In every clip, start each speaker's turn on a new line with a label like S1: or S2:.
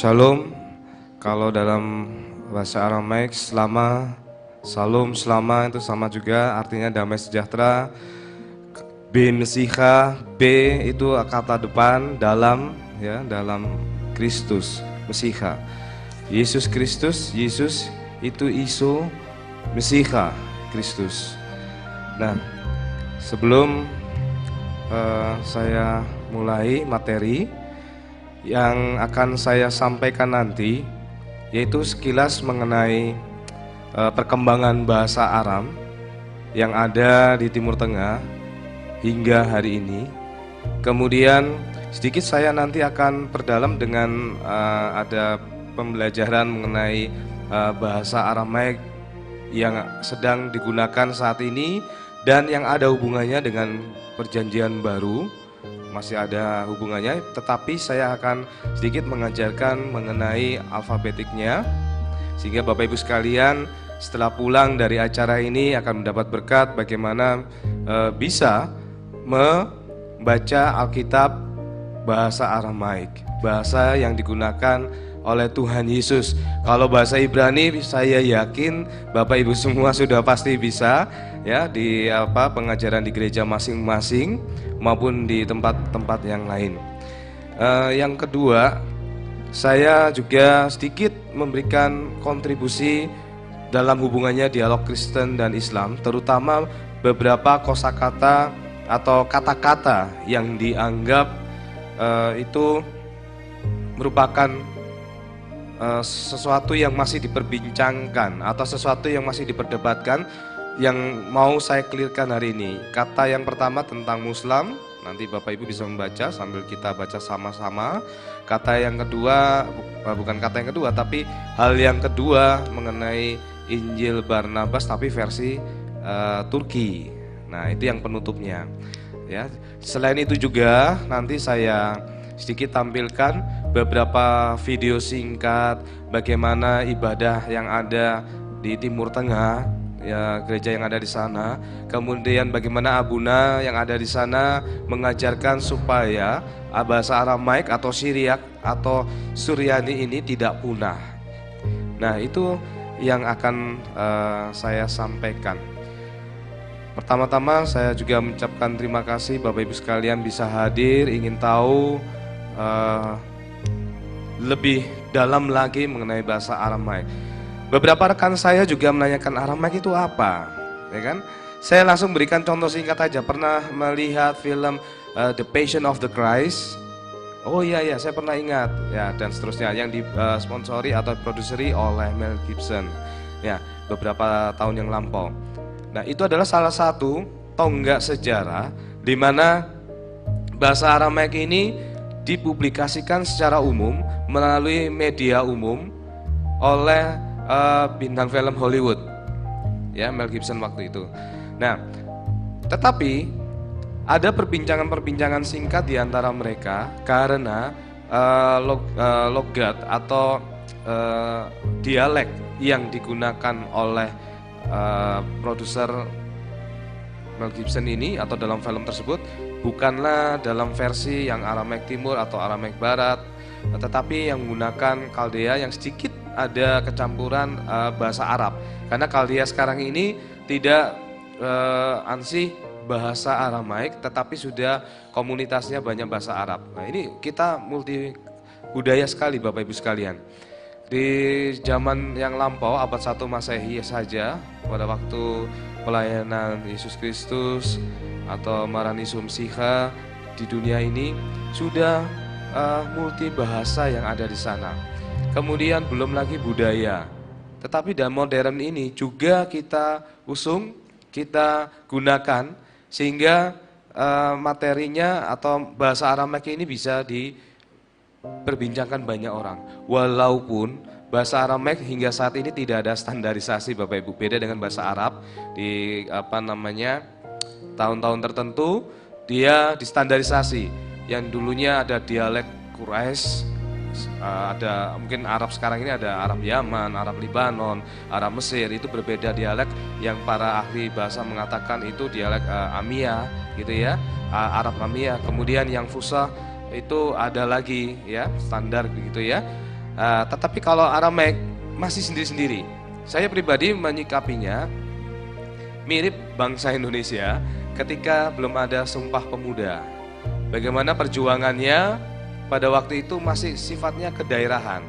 S1: Shalom, kalau dalam bahasa Aramaik Shalom itu sama juga artinya damai sejahtera. Mesiha, B itu kata depan dalam Kristus, Mesiha. Yesus Kristus, Yesus itu isu Mesiha, Kristus. Nah, sebelum saya mulai materi yang akan saya sampaikan nanti, yaitu sekilas mengenai perkembangan bahasa Aram yang ada di Timur Tengah hingga hari ini. Kemudian sedikit saya nanti akan perdalam dengan ada pembelajaran mengenai bahasa Aramaik yang sedang digunakan saat ini dan yang ada hubungannya dengan Perjanjian Baru. Masih ada hubungannya, tetapi saya akan sedikit mengajarkan mengenai alfabetiknya, sehingga Bapak Ibu sekalian setelah pulang dari acara ini akan mendapat berkat bagaimana bisa membaca Alkitab bahasa Aramaik, bahasa yang digunakan oleh Tuhan Yesus. Kalau bahasa Ibrani saya yakin Bapak Ibu semua sudah pasti bisa ya, di pengajaran di gereja masing-masing maupun di tempat-tempat yang lain. Yang kedua, saya juga sedikit memberikan kontribusi dalam hubungannya dialog Kristen dan Islam, terutama beberapa kosakata atau kata-kata yang dianggap itu merupakan sesuatu yang masih diperbincangkan atau sesuatu yang masih diperdebatkan, yang mau saya clearkan hari ini. Kata yang pertama tentang Muslim, nanti Bapak Ibu bisa membaca sambil kita baca sama-sama. Kata yang kedua, bukan kata yang kedua, tapi hal yang kedua mengenai Injil Barnabas tapi versi Turki. Nah, itu yang penutupnya. Ya, selain itu juga nanti saya sedikit tampilkan beberapa video singkat bagaimana ibadah yang ada di Timur Tengah, ya, gereja yang ada di sana. Kemudian bagaimana abuna yang ada di sana mengajarkan supaya bahasa Aramaik atau Syriak atau Suryani ini tidak punah. Nah, itu yang akan saya sampaikan. Pertama-tama saya juga mengucapkan terima kasih Bapak Ibu sekalian bisa hadir, ingin tahu lebih dalam lagi mengenai bahasa Aramaik. Beberapa rekan saya juga menanyakan Aramaik itu apa, ya kan? Saya langsung berikan contoh singkat aja. Pernah melihat film The Passion of the Christ? Oh iya, saya pernah ingat, ya, dan seterusnya, yang disponsori atau produseri oleh Mel Gibson, ya, beberapa tahun yang lampau. Nah, itu adalah salah satu tonggak sejarah di mana bahasa Aramaik ini dipublikasikan secara umum melalui media umum oleh bintang film Hollywood, ya, Mel Gibson waktu itu. Nah, tetapi ada perbincangan singkat di antara mereka karena logat atau dialek yang digunakan oleh produser Mel Gibson ini atau dalam film tersebut bukanlah dalam versi yang Aramaik Timur atau Aramaik Barat, tetapi yang menggunakan Kaldea yang sedikit ada kecampuran bahasa Arab. Karena Kaldea sekarang ini tidak ansih bahasa Aramaik, tetapi sudah komunitasnya banyak bahasa Arab. Nah, ini kita multi budaya sekali Bapak Ibu sekalian. Di zaman yang lampau, abad 1 Masehi saja, pada waktu pelayanan Yesus Kristus atau Maranisum Siha di dunia ini, sudah multi bahasa yang ada di sana. Kemudian belum lagi budaya. Tetapi dalam modern ini juga kita usung, kita gunakan sehingga materinya atau bahasa Aramaik ini bisa diperbincangkan banyak orang. Walaupun bahasa Aramaik hingga saat ini tidak ada standarisasi Bapak Ibu, beda dengan bahasa Arab. Di tahun-tahun tertentu dia distandarisasi. Yang dulunya ada dialek Quraisy, ada mungkin Arab sekarang ini ada Arab Yaman, Arab Libanon, Arab Mesir, itu berbeda dialek yang para ahli bahasa mengatakan itu dialek Amia gitu ya, Arab Amia. Kemudian yang Fusha itu ada lagi ya, standar gitu ya. Tetapi kalau Aramaik masih sendiri-sendiri. Saya pribadi menyikapinya mirip bangsa Indonesia ketika belum ada Sumpah Pemuda. Bagaimana perjuangannya pada waktu itu masih sifatnya kedaerahan.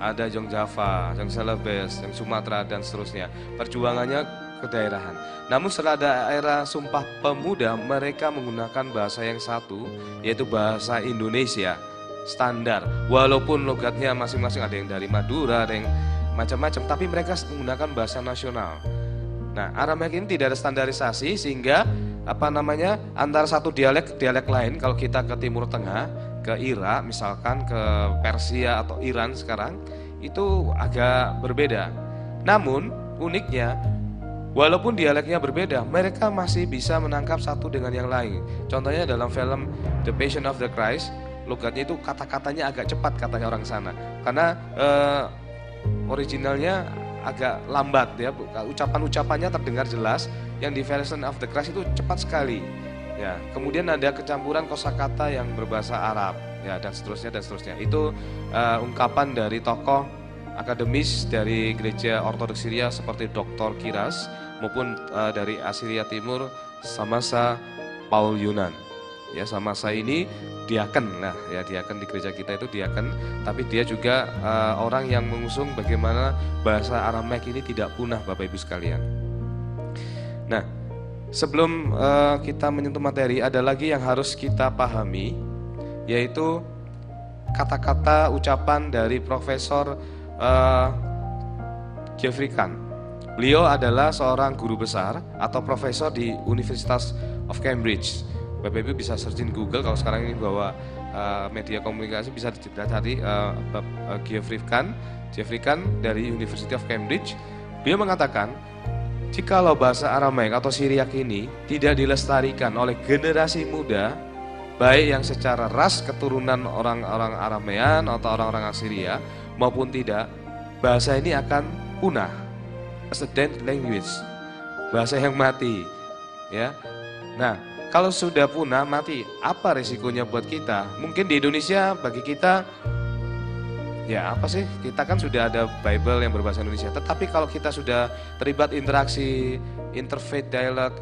S1: Ada Jong Java, Jong Celebes, Jong Sumatera dan seterusnya. Perjuangannya kedaerahan. Namun setelah ada era Sumpah Pemuda, mereka menggunakan bahasa yang satu, yaitu bahasa Indonesia standar. Walaupun logatnya masing-masing, ada yang dari Madura, ada yang macam-macam, tapi mereka menggunakan bahasa nasional. Nah, Aramaik ini tidak ada standarisasi sehingga antara satu dialek ke dialek lain. Kalau kita ke Timur Tengah, ke Irak misalkan, ke Persia atau Iran sekarang, itu agak berbeda. Namun uniknya, walaupun dialeknya berbeda, mereka masih bisa menangkap satu dengan yang lain. Contohnya dalam film The Passion of the Christ, logatnya itu kata-katanya agak cepat katanya orang sana, karena originalnya agak lambat ya, ucapan-ucapannya terdengar jelas. Yang di Version of the Christ itu cepat sekali ya. Kemudian ada kecampuran kosakata yang berbahasa Arab ya, dan seterusnya. Itu ungkapan dari tokoh akademis dari gereja Ortodoks Syria seperti Dr. Kiras maupun dari Asiria Timur Samasa Paul Yunan. Ya, Samasa ini diaken. Nah, ya diaken di gereja kita itu diaken, tapi dia juga orang yang mengusung bagaimana bahasa Aramaik ini tidak punah, Bapak Ibu sekalian. Nah, sebelum kita menyentuh materi, ada lagi yang harus kita pahami, yaitu kata-kata ucapan dari Profesor Jeffrey Kahn. Beliau adalah seorang guru besar atau profesor di Universitas of Cambridge. Bapak Ibu bisa searching Google, kalau sekarang ini bawa media komunikasi bisa dicari Jeffrey Kahn dari University of Cambridge. Beliau mengatakan, jikalau bahasa Aramaik atau Syriak ini tidak dilestarikan oleh generasi muda, baik yang secara ras keturunan orang-orang Aramean atau orang-orang Assyria maupun tidak, bahasa ini akan punah. As a dead language, bahasa yang mati. Ya, nah, kalau sudah punah, mati, apa resikonya buat kita? Mungkin di Indonesia bagi kita, ya apa sih? Kita kan sudah ada Bible yang berbahasa Indonesia. Tetapi kalau kita sudah terlibat interaksi, interfaith dialog,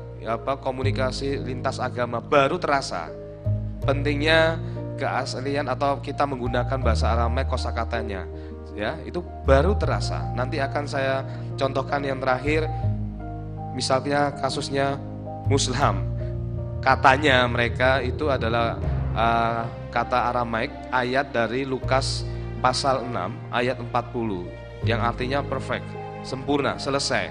S1: komunikasi lintas agama, baru terasa pentingnya keaslian atau kita menggunakan bahasa Aramaik kosakatanya. Ya, itu baru terasa. Nanti akan saya contohkan yang terakhir, misalnya kasusnya Muslim. Katanya mereka itu adalah kata Aramaik ayat dari Lukas pasal 6 ayat 40 yang artinya perfect, sempurna, selesai.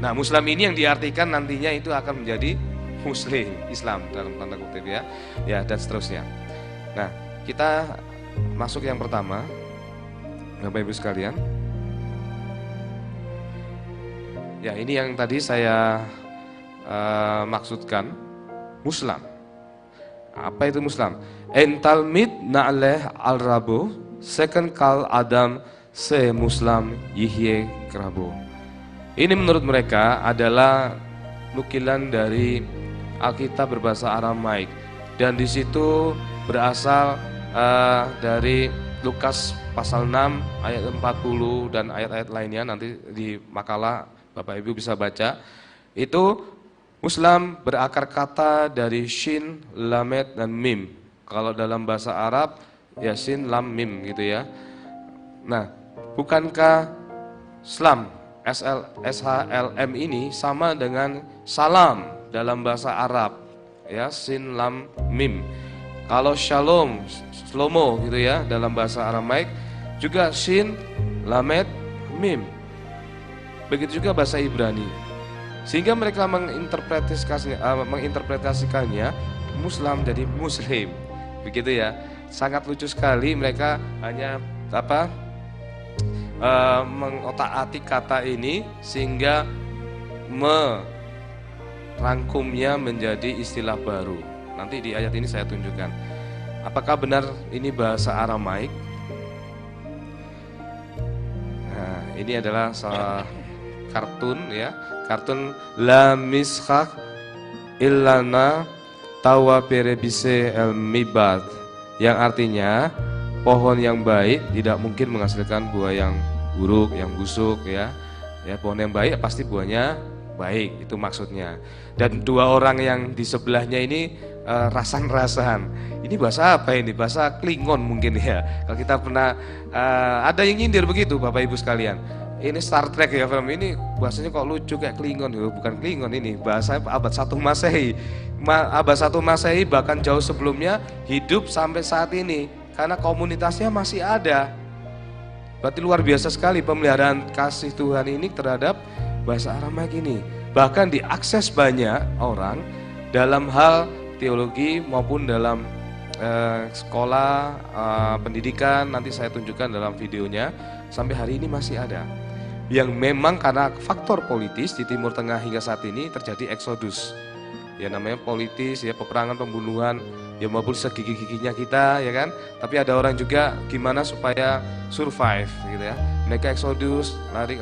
S1: Nah, Muslim ini yang diartikan nantinya itu akan menjadi Muslim, Islam dalam tanda kutip ya. Ya, dan seterusnya. Nah, kita masuk yang pertama, Bapak Ibu sekalian. Ya, ini yang tadi saya maksudkan. Muslim. Apa itu Muslim? Entalmid na'leh al-rabu, second kal Adam se Muslim yihye kerabu. Ini menurut mereka adalah nukilan dari Alkitab berbahasa Aramaik, dan di situ berasal dari Lukas pasal 6 ayat 40 dan ayat-ayat lainnya. Nanti di makalah Bapak Ibu bisa baca. Itu Muslim berakar kata dari Shin, Lamed, dan Mim. Kalau dalam bahasa Arab, ya Shin, Lam, Mim gitu ya. Nah, bukankah Islam, SHLM ini sama dengan salam dalam bahasa Arab? Ya, Shin, Lam, Mim. Kalau Shalom, Shlomo gitu ya, dalam bahasa Aramaik, juga Shin, Lamed, Mim. Begitu juga bahasa Ibrani. Sehingga mereka menginterpretasikannya Muslim jadi Muslim, begitu ya. Sangat lucu sekali, mereka hanya mengotak-atik kata ini sehingga merangkumnya menjadi istilah baru. Nanti di ayat ini saya tunjukkan. Apakah benar ini bahasa Aramaik? Nah, ini adalah kartun ya. Kartun la mishak illana tawa perebise el mibad, yang artinya pohon yang baik tidak mungkin menghasilkan buah yang buruk, yang busuk ya. Ya, pohon yang baik pasti buahnya baik, itu maksudnya. Dan dua orang yang di sebelahnya ini rasan-rasan. Ini bahasa apa ini? Bahasa Klingon mungkin ya. Kalau kita pernah ada yang nyindir begitu Bapak Ibu sekalian. Ini Star Trek ya, film ini bahasanya kok lucu kayak Klingon. Bukan Klingon ini, bahasa abad 1 Masehi. Abad 1 Masehi bahkan jauh sebelumnya hidup sampai saat ini. Karena komunitasnya masih ada. Berarti luar biasa sekali pemeliharaan kasih Tuhan ini terhadap bahasa Aramaik ini. Bahkan diakses banyak orang dalam hal teologi maupun dalam sekolah, pendidikan. Nanti saya tunjukkan dalam videonya. Sampai hari ini masih ada. Yang memang karena faktor politis di Timur Tengah hingga saat ini terjadi eksodus. Ya namanya politis, ya peperangan, pembunuhan, ya maupun segigi-giginya kita, ya kan. Tapi ada orang juga gimana supaya survive, gitu ya. Mereka eksodus, lari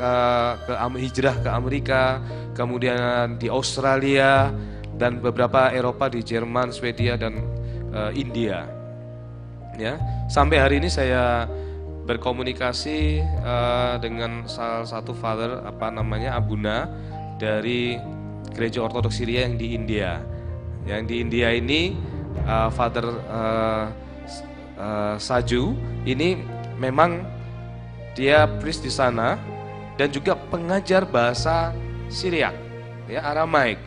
S1: hijrah ke Amerika, kemudian di Australia dan beberapa Eropa di Jerman, Swedia dan India. Ya, sampai hari ini saya berkomunikasi dengan salah satu father Abuna dari Gereja Ortodoks Syria yang di India. Yang di India ini Father Saju ini memang dia priest di sana dan juga pengajar bahasa Syriak, ya Aramaik,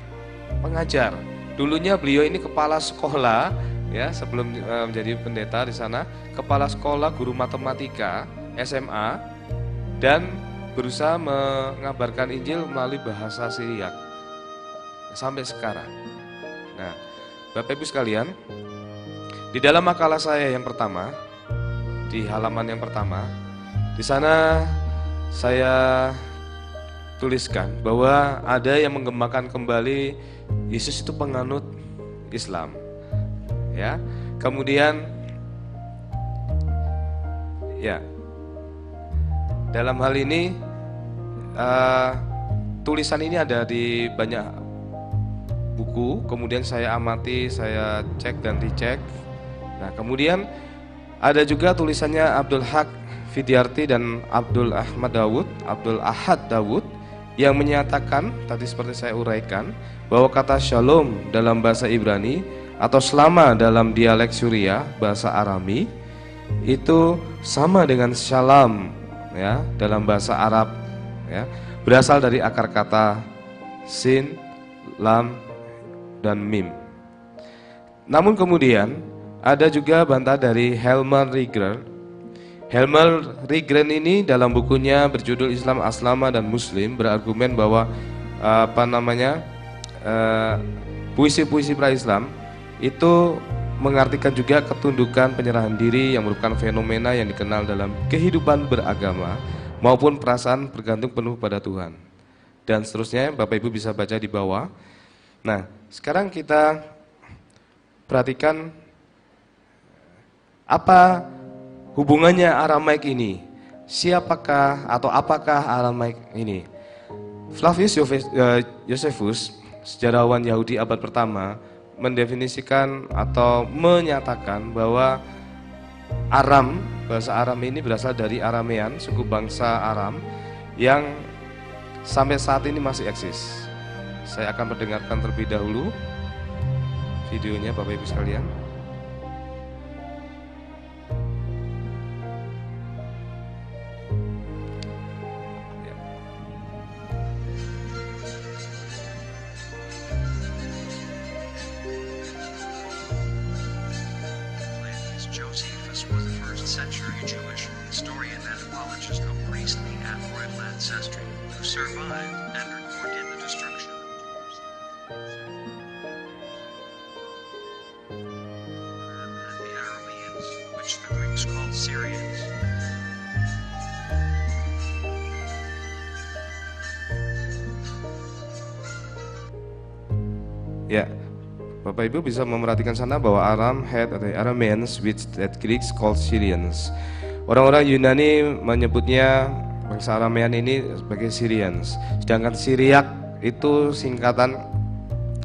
S1: pengajar. Dulunya beliau ini kepala sekolah, ya sebelum menjadi pendeta di sana, kepala sekolah guru matematika SMA dan berusaha mengabarkan Injil melalui bahasa Syriak sampai sekarang. Nah, Bapak Ibu sekalian, di dalam makalah saya yang pertama, di halaman yang pertama, di sana saya tuliskan bahwa ada yang mengembangkan kembali Yesus itu penganut Islam. Ya. Kemudian ya. Dalam hal ini tulisan ini ada di banyak buku, kemudian saya amati, saya cek dan dicek. Nah, kemudian ada juga tulisannya Abdul Haq Fidyarti dan Abdul Ahad Dawud yang menyatakan, tadi seperti saya uraikan, bahwa kata shalom dalam bahasa Ibrani atau selama dalam dialek Syria, bahasa Arami, itu sama dengan shalom ya dalam bahasa Arab ya, berasal dari akar kata sin, lam, dan mim. Namun kemudian ada juga bantah dari Helmer Ridgren. Helmer Ridgren ini dalam bukunya berjudul Islam Aslama dan Muslim berargumen bahwa puisi-puisi pra-Islam itu mengartikan juga ketundukan, penyerahan diri yang merupakan fenomena yang dikenal dalam kehidupan beragama maupun perasaan bergantung penuh pada Tuhan. Dan seterusnya Bapak Ibu bisa baca di bawah. Nah, sekarang kita perhatikan apa hubungannya Aramaik ini. Siapakah atau apakah Aramaik ini? Flavius Josephus, sejarawan Yahudi abad pertama, mendefinisikan atau menyatakan bahwa Aram, bahasa Aram ini berasal dari Aramean, suku bangsa Aram yang sampai saat ini masih eksis. Saya akan mendengarkan terlebih dahulu videonya Bapak Ibu sekalian.
S2: Josephus was the first century Jewish historian and apologist of priestly Aphroid ancestry who survived and recorded the destruction of Jerusalem and the Arameans, which the Greeks called Syrians.
S1: Ya, Bapak Ibu bisa memperhatikan sana bahwa Aram had the Arameans which that Greeks called Syrians. Orang-orang Yunani menyebutnya bangsa Aramean ini sebagai Syrians. Sedangkan Syriak itu singkatan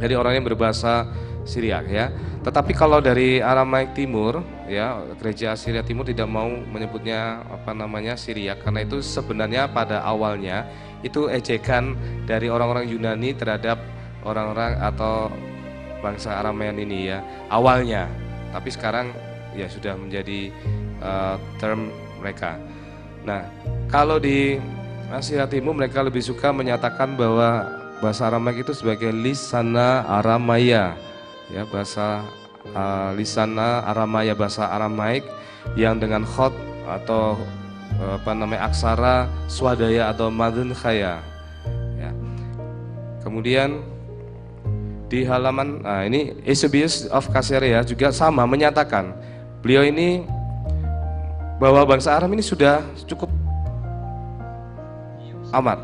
S1: dari orang yang berbahasa Syriak ya. Tetapi kalau dari Aramaik Timur ya, gereja Syria Timur tidak mau menyebutnya Syriak, karena itu sebenarnya pada awalnya itu ejekan dari orang-orang Yunani terhadap orang-orang atau bangsa Aramean ini ya awalnya. Tapi sekarang ya sudah menjadi term mereka. Nah, kalau di Asia Timur mereka lebih suka menyatakan bahwa bahasa Aramaik itu sebagai lisana Aramaya, ya bahasa lisana Aramaya, bahasa Aramaik yang dengan khot atau aksara swadaya atau madun khaya. Ya. Kemudian di halaman, ini Eusebius of Caesarea juga sama menyatakan beliau ini bahwa bangsa Aram ini sudah cukup amat.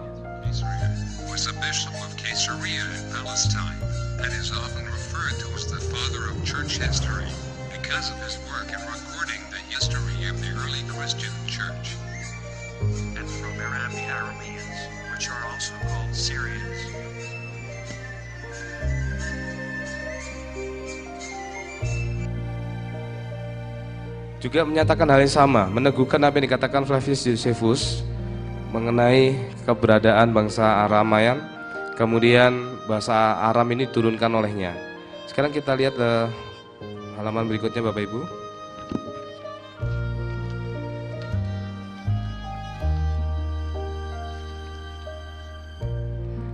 S2: Was a bishop of Caesarea in Palestine and is often referred to as the father of church history because of his work in recording the history of the early Christian church. And from Aram the Arameans, which are also called Syrians.
S1: Juga menyatakan hal yang sama, meneguhkan apa yang dikatakan Flavius Josephus mengenai keberadaan bangsa Aramayan, kemudian bahasa Aram ini turunkan olehnya. Sekarang kita lihat halaman berikutnya Bapak Ibu.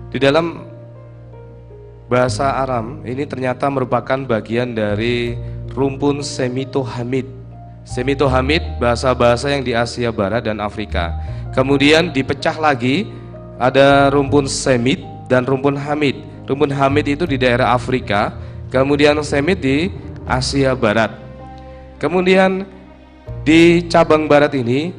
S1: Di dalam bahasa Aram ini ternyata merupakan bagian dari rumpun Semito-Hamid. Semito-Hamid bahasa-bahasa yang di Asia Barat dan Afrika. Kemudian dipecah lagi, ada rumpun Semit dan rumpun Hamid. Rumpun Hamid itu di daerah Afrika, kemudian Semit di Asia Barat. Kemudian di cabang barat ini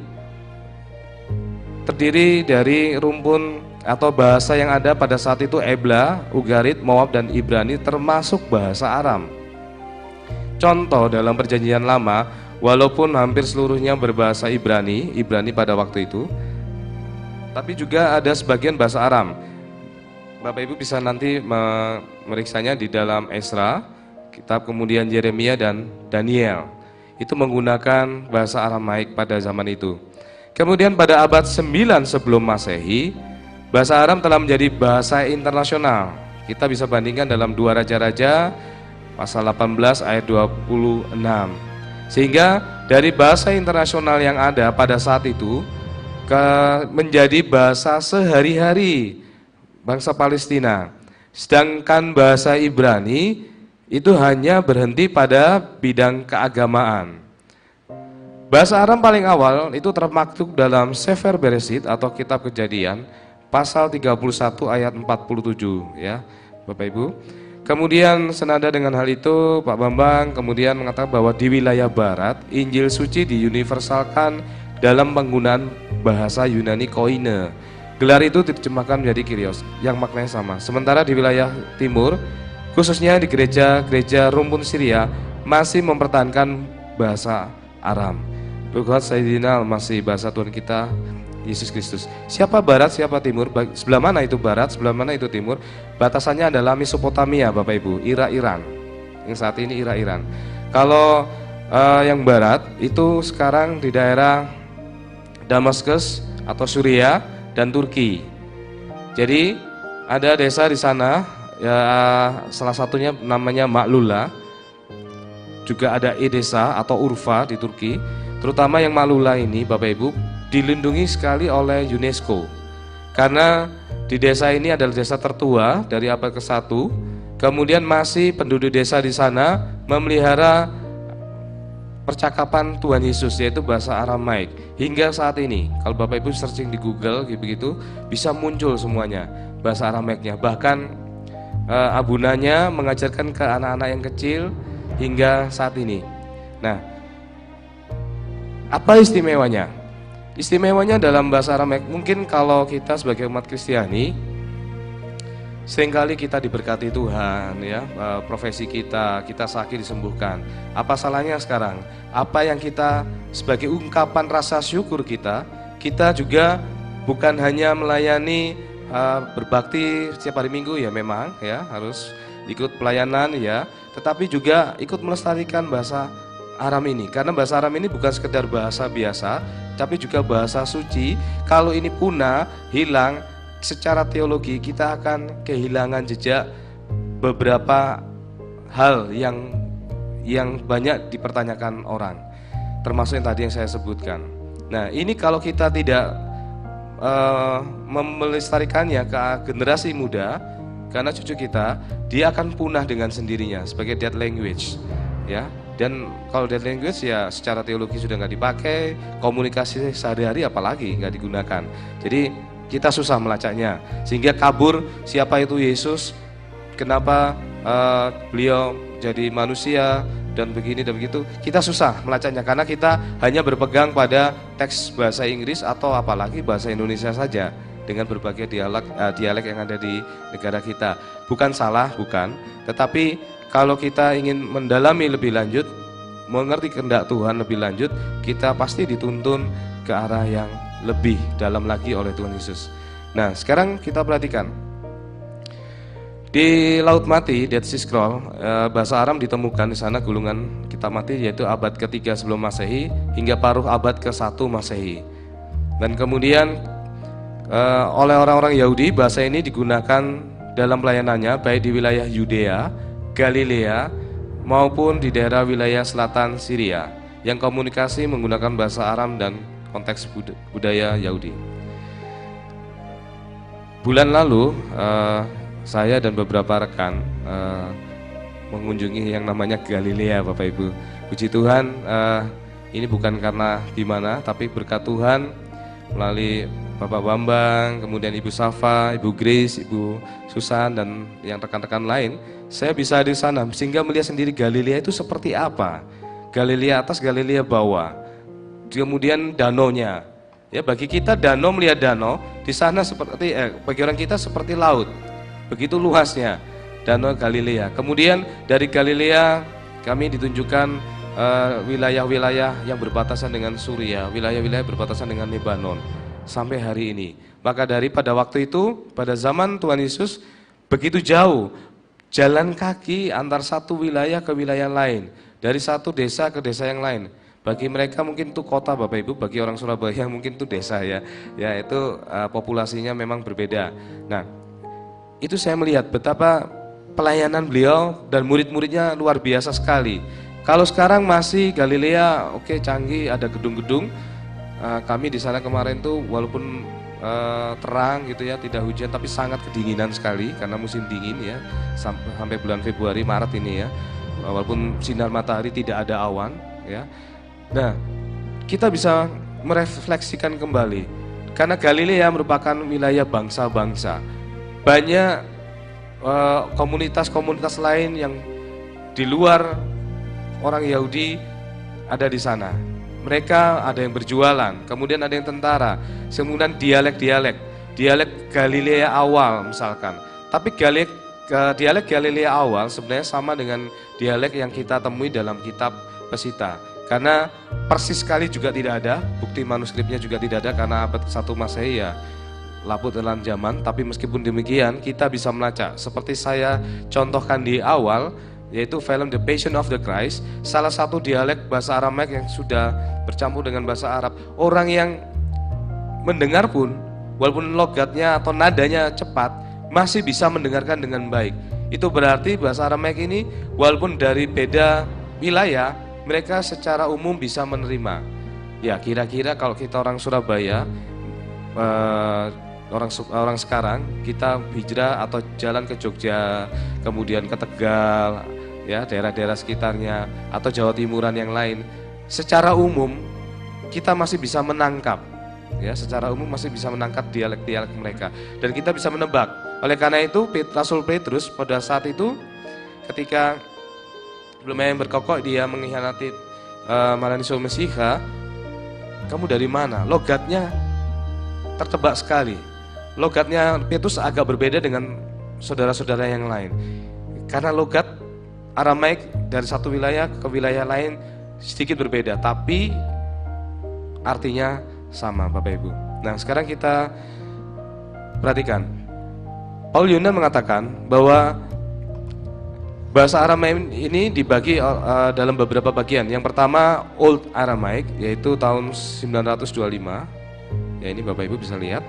S1: terdiri dari rumpun atau bahasa yang ada pada saat itu Ebla, Ugarit, Moab, dan Ibrani termasuk bahasa Aram. Contoh dalam Perjanjian Lama, walaupun hampir seluruhnya berbahasa Ibrani pada waktu itu, tapi juga ada sebagian bahasa Aram. Bapak Ibu bisa nanti memeriksanya di dalam Esra, kitab kemudian Yeremia dan Daniel. Itu menggunakan bahasa Aramaik pada zaman itu. Kemudian pada abad 9 sebelum Masehi, bahasa Aram telah menjadi bahasa internasional. Kita bisa bandingkan dalam 2 Raja-Raja pasal 18 ayat 26. Sehingga dari bahasa internasional yang ada pada saat itu menjadi bahasa sehari-hari bangsa Palestina. Sedangkan bahasa Ibrani itu hanya berhenti pada bidang keagamaan. Bahasa Aram paling awal itu termaktub dalam Sefer Beresit atau kitab Kejadian pasal 31 ayat 47 ya Bapak Ibu. Kemudian senada dengan hal itu Pak Bambang kemudian mengatakan bahwa di wilayah barat Injil suci diuniversalkan dalam penggunaan bahasa Yunani koine. Gelar itu diterjemahkan menjadi Kyrios yang maknanya sama. Sementara di wilayah timur khususnya di gereja rumpun Syria masih mempertahankan bahasa Aram. Berkat Sayyidina masih bahasa Tuhan kita Yesus Kristus. Siapa barat, siapa timur? Sebelah mana itu barat, sebelah mana itu timur? Batasannya adalah Mesopotamia, Bapak Ibu, Iran. Yang saat ini Iran. Kalau yang barat itu sekarang di daerah Damaskus atau Suriah dan Turki. Jadi ada desa di sana, ya salah satunya namanya Maklula. Juga ada Edesa atau Urfa di Turki. Terutama yang Maklula ini, Bapak Ibu, dilindungi sekali oleh UNESCO karena di desa ini adalah desa tertua dari abad ke-1. Kemudian masih penduduk desa di sana memelihara percakapan Tuhan Yesus yaitu bahasa Aramaik hingga saat ini. Kalau Bapak Ibu searching di Google begitu bisa muncul semuanya bahasa Aramaiknya. Bahkan abunanya mengajarkan ke anak-anak yang kecil hingga saat ini. Nah, apa istimewanya? Istimewanya dalam bahasa Aramaik, mungkin kalau kita sebagai umat Kristiani seringkali kita diberkati Tuhan ya, profesi kita sakit disembuhkan. Apa salahnya sekarang? Apa yang kita sebagai ungkapan rasa syukur kita juga bukan hanya melayani berbakti setiap hari Minggu ya memang ya harus, ikut pelayanan ya, tetapi juga ikut melestarikan bahasa Aram ini. Karena bahasa Aram ini bukan sekedar bahasa biasa, tapi juga bahasa suci. Kalau ini punah, hilang, secara teologi kita akan kehilangan jejak beberapa hal yang banyak dipertanyakan orang, termasuk yang tadi yang saya sebutkan. Nah, ini kalau kita tidak melestarikannya ke generasi muda, karena cucu kita, dia akan punah dengan sendirinya sebagai dead language, ya. Dan kalau dead language ya secara teologi sudah nggak dipakai, komunikasi sehari-hari apalagi nggak digunakan. Jadi kita susah melacaknya, sehingga kabur siapa itu Yesus, kenapa beliau jadi manusia dan begini dan begitu, kita susah melacaknya karena kita hanya berpegang pada teks bahasa Inggris atau apalagi bahasa Indonesia saja dengan berbagai dialek yang ada di negara kita. Bukan salah, bukan, tetapi kalau kita ingin mendalami lebih lanjut, mengerti kehendak Tuhan lebih lanjut, kita pasti dituntun ke arah yang lebih dalam lagi oleh Tuhan Yesus. Nah, sekarang kita perhatikan di Laut Mati, Dead Sea Scroll, bahasa Aram ditemukan di sana gulungan kitab mati, yaitu abad ke-3 sebelum Masehi hingga paruh abad ke-1 Masehi. Dan kemudian oleh orang-orang Yahudi, bahasa ini digunakan dalam pelayanannya baik di wilayah Yudea, Galilea maupun di daerah wilayah selatan Syria yang komunikasi menggunakan bahasa Aram dan konteks budaya Yahudi. Bulan lalu saya dan beberapa rekan mengunjungi yang namanya Galilea, Bapak Ibu. Puji Tuhan, ini bukan karena gimana, tapi berkat Tuhan melalui Bapak Bambang, kemudian Ibu Safa, Ibu Grace, Ibu Susan, dan yang rekan-rekan lain, saya bisa di sana sehingga melihat sendiri Galilea itu seperti apa. Galilea atas, Galilea bawah. Kemudian danaunya. Ya, bagi kita danau, melihat danau di sana seperti bagi orang kita seperti laut. Begitu luasnya danau Galilea. Kemudian dari Galilea kami ditunjukkan wilayah-wilayah yang berbatasan dengan Suriah, wilayah-wilayah berbatasan dengan Lebanon sampai hari ini. Maka pada waktu itu, pada zaman Tuhan Yesus, begitu jauh jalan kaki antar satu wilayah ke wilayah lain, dari satu desa ke desa yang lain. Bagi mereka mungkin itu kota, Bapak Ibu, bagi orang Surabaya mungkin itu desa ya. Ya, itu populasinya memang berbeda. Nah, itu saya melihat betapa pelayanan beliau dan murid-muridnya luar biasa sekali. Kalau sekarang masih Galilea, oke, canggih, ada gedung-gedung. Kami di sana kemarin tuh walaupun terang gitu ya, tidak hujan, tapi sangat kedinginan sekali karena musim dingin ya, sampai bulan Februari Maret ini ya. Walaupun sinar matahari tidak ada awan ya. Nah, kita bisa merefleksikan kembali karena Galilea merupakan wilayah bangsa-bangsa. Banyak komunitas-komunitas lain yang di luar orang Yahudi ada di sana. Mereka ada yang berjualan, kemudian ada yang tentara, kemudian dialek Galilea awal misalkan. Tapi dialek Galilea awal sebenarnya sama dengan dialek yang kita temui dalam kitab Pesita. Karena persis sekali juga tidak ada, bukti manuskripnya juga tidak ada karena abad 1 Masehi ya. Laput dalam zaman, tapi meskipun demikian kita bisa melacak. Seperti saya contohkan di awal, yaitu film The Passion of the Christ, salah satu dialek bahasa Aramaik yang sudah bercampur dengan bahasa Arab. Orang yang mendengar pun, walaupun logatnya atau nadanya cepat, masih bisa mendengarkan dengan baik. Itu berarti bahasa Aramaik ini, walaupun dari beda wilayah, mereka secara umum bisa menerima. Ya, kira-kira kalau kita orang Surabaya, orang sekarang kita hijrah atau jalan ke Jogja, kemudian ke Tegal, ya daerah-daerah sekitarnya atau Jawa Timuran yang lain, secara umum kita masih bisa menangkap, ya secara umum masih bisa menangkap dialek-dialek mereka dan kita bisa menebak. Oleh karena itu Rasul Petrus pada saat itu ketika belum yang berkokok dia mengkhianati Maranisul Mesiha, kamu dari mana? Logatnya tertebak sekali. Logatnya Petrus agak berbeda dengan saudara-saudara yang lain. Karena logat Aramaik dari satu wilayah ke wilayah lain sedikit berbeda, tapi artinya sama, Bapak Ibu. Nah, sekarang kita perhatikan. Paul Yunnan mengatakan bahwa Bahasa Aramaik ini dibagi dalam beberapa bagian. Yang pertama Old Aramaic, yaitu tahun 925. Ya, ini Bapak Ibu bisa lihat.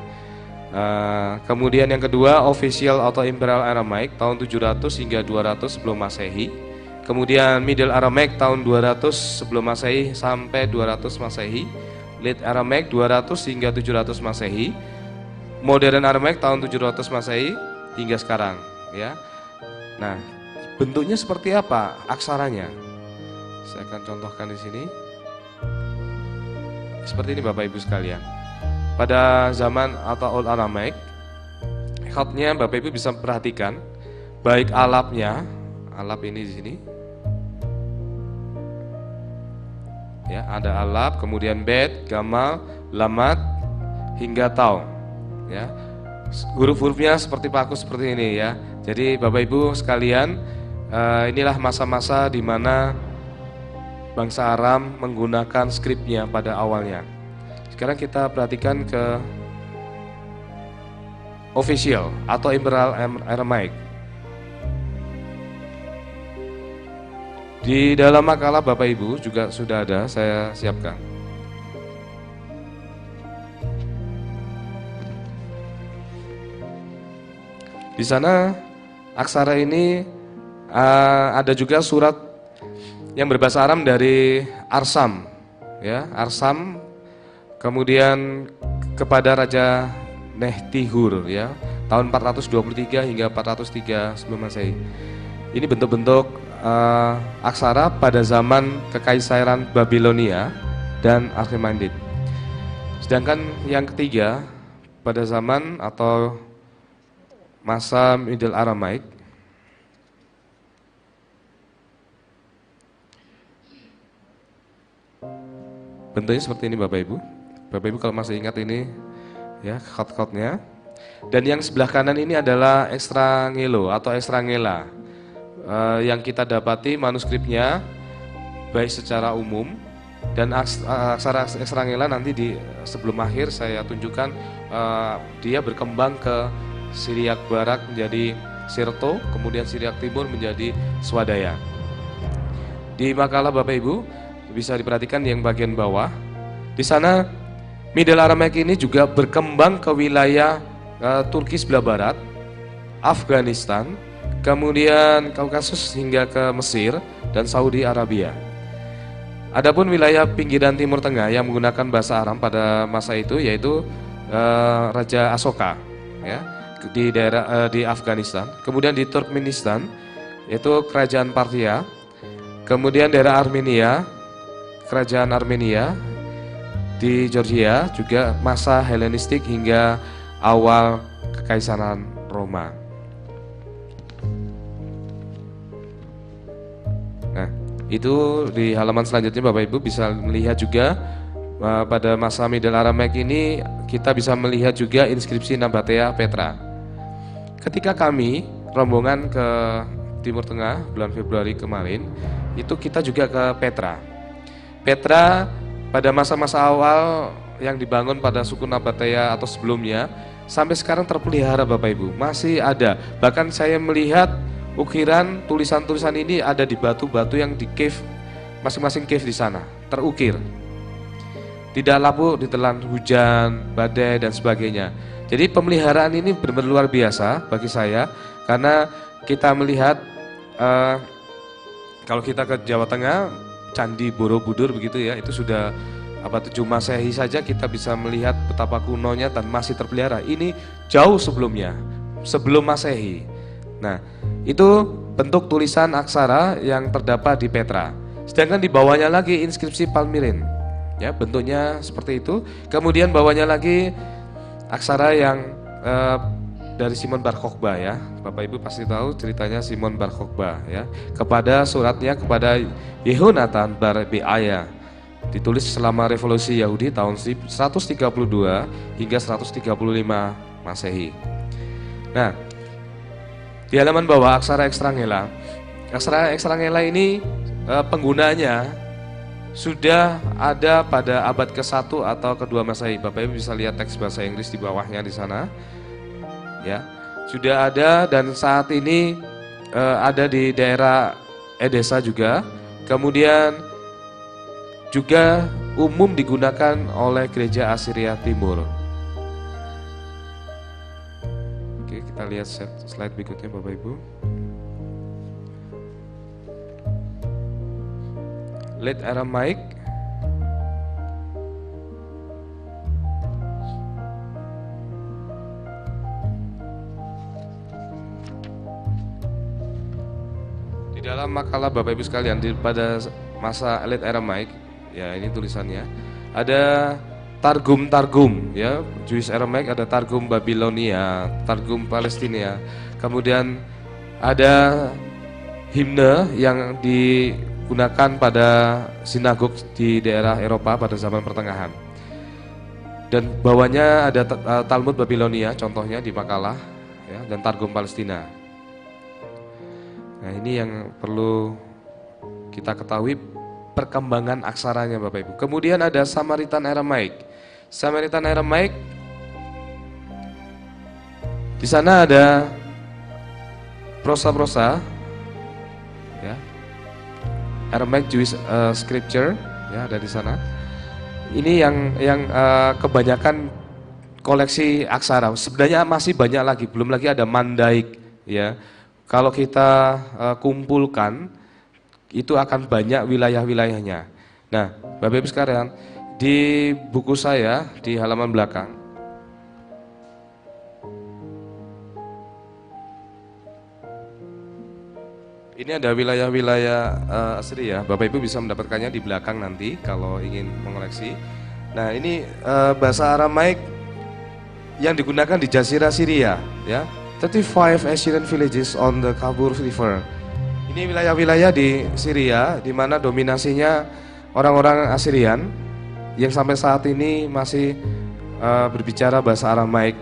S1: Kemudian yang kedua Official atau Imperial Aramaic tahun 700 hingga 200 sebelum Masehi. Kemudian Middle Aramaic tahun 200 sebelum Masehi sampai 200 Masehi. Late Aramaic 200 hingga 700 Masehi. Modern Aramaic tahun 700 Masehi hingga sekarang, ya. Nah, bentuknya seperti apa aksaranya? Saya akan contohkan di sini. Seperti ini Bapak Ibu sekalian. Pada zaman atau Old Aramaic, khatnya Bapak Ibu bisa perhatikan, baik alapnya, alap ini di sini. Ya, ada alap, kemudian bet, gamal, lamat, hingga tau. Ya, huruf-hurufnya seperti paku seperti ini ya. Jadi Bapak Ibu sekalian, inilah masa-masa di mana bangsa Aram menggunakan skripnya pada awalnya. Sekarang kita perhatikan ke Official atau Imperial Aramaic. Di dalam makalah Bapak Ibu juga sudah ada, saya siapkan. Di sana aksara ini ada juga surat yang berbahasa Aram dari Arsam, ya, Arsam, kemudian kepada Raja Nehtihur, ya, tahun 423 hingga 403 sebelum Masehi. Ini bentuk-bentuk aksara pada zaman Kekaisaran Babilonia dan Achaemenid. Sedangkan yang ketiga pada zaman atau masa Middle Aramaic, bentuknya seperti ini Bapak Ibu. Bapak Ibu kalau masih ingat ini ya khat-khatnya. Dan yang sebelah kanan ini adalah ekstrangelo atau ekstrangela yang kita dapati manuskripnya baik secara umum dan aksara ekstrangela nanti di sebelum akhir saya tunjukkan dia berkembang ke Syriak Barat menjadi Sirto, kemudian Syriak Timur menjadi Swadaya. Di makalah Bapak Ibu bisa diperhatikan yang bagian bawah. Di sana Middle Aramaic ini juga berkembang ke wilayah Turki sebelah barat, Afghanistan, kemudian Kaukasus hingga ke Mesir dan Saudi Arabia. Adapun wilayah pinggiran Timur Tengah yang menggunakan bahasa Aram pada masa itu yaitu Raja Asoka, ya, di daerah di Afghanistan, kemudian di Turkmenistan yaitu Kerajaan Parthia, kemudian daerah Armenia, Kerajaan Armenia, di Georgia juga masa Helenistik hingga awal Kekaisaran Roma. Nah, itu di halaman selanjutnya Bapak Ibu bisa melihat juga pada masa Middle Aramaic ini kita bisa melihat juga inskripsi Nabatea Petra. Ketika kami rombongan ke Timur Tengah bulan Februari kemarin, itu kita juga ke Petra. Petra pada masa-masa awal yang dibangun pada suku Nabatea atau sebelumnya sampai sekarang terpelihara Bapak Ibu, masih ada. Bahkan saya melihat ukiran tulisan-tulisan ini ada di batu-batu yang di cave, masing-masing cave di sana terukir. Tidak lapuk ditelan hujan, badai dan sebagainya. Jadi pemeliharaan ini benar-benar luar biasa bagi saya karena kita melihat kalau kita ke Jawa Tengah, Candi Borobudur begitu ya, itu sudah abad 7 Masehi saja kita bisa melihat betapa kunonya dan masih terpelihara. Ini jauh sebelumnya, sebelum Masehi. Nah, itu bentuk tulisan aksara yang terdapat di Petra. Sedangkan di bawahnya lagi inskripsi Palmyrin. Ya, bentuknya seperti itu. Kemudian bawahnya lagi aksara yang dari Simon Bar Kokhba ya. Bapak Ibu pasti tahu ceritanya Simon Bar Kokhba ya. Kepada suratnya kepada Yehonatan Bar Beaya. Ditulis selama revolusi Yahudi tahun 132 hingga 135 Masehi. Nah, di halaman bawah aksara ekstrangela. Aksara ekstrangela ini penggunanya sudah ada pada abad ke-1 atau ke-2 Masehi. Bapak Ibu bisa lihat teks bahasa Inggris di bawahnya di sana. Ya, sudah ada dan saat ini ada di daerah Edessa juga. Kemudian juga umum digunakan oleh gereja Asiria Timur. Oke, kita lihat slide berikutnya Bapak Ibu. Late Aramaic. Di dalam makalah Bapak Ibu sekalian, pada masa Late Aramaic, ya ini tulisannya, ada Targum ya, Jewish Aramaic, ada Targum Babilonia, Targum Palestina. Kemudian ada himne yang digunakan pada sinagog di daerah Eropa pada zaman pertengahan. Dan bawahnya ada Talmud Babilonia contohnya di makalah ya, dan Targum Palestina. Nah, ini yang perlu kita ketahui perkembangan aksaranya Bapak Ibu. Kemudian ada Samaritan Aramaic. Samaritan Aramaic, di sana ada prosa-prosa ya. Aramaic Jewish Scripture ya, ada di sana. Ini yang kebanyakan koleksi aksara. Sebenarnya masih banyak lagi, belum lagi ada Mandaik ya. Kalau kita kumpulkan itu akan banyak wilayah-wilayahnya. Nah, Bapak Ibu sekalian, di buku saya di halaman belakang ini ada wilayah-wilayah Assyria. Bapak Ibu bisa mendapatkannya di belakang nanti kalau ingin mengoleksi. Nah, ini bahasa Aramaik yang digunakan di Jazirah Syria ya. 35 Assyrian villages on the Kabur River. Ini wilayah-wilayah di Syria di mana dominasinya orang-orang Assyrian yang sampai saat ini masih berbicara bahasa Aramaik,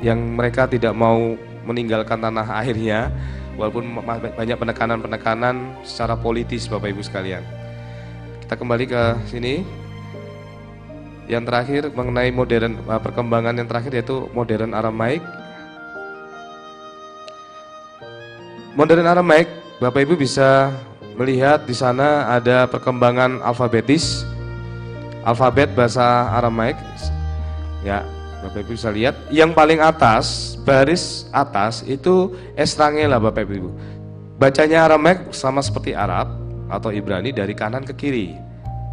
S1: yang mereka tidak mau meninggalkan tanah airnya walaupun banyak penekanan-penekanan secara politis Bapak Ibu sekalian. Kita kembali ke sini. Yang terakhir mengenai modern, perkembangan yang terakhir yaitu modern Aramaik. Modern Aramaik, Bapak Ibu bisa melihat di sana ada perkembangan alfabetis, alfabet bahasa Aramaik. Ya, Bapak Ibu bisa lihat. Yang paling atas, baris atas itu Estrangela Bapak Ibu. Bacanya Aramaik sama seperti Arab atau Ibrani dari kanan ke kiri.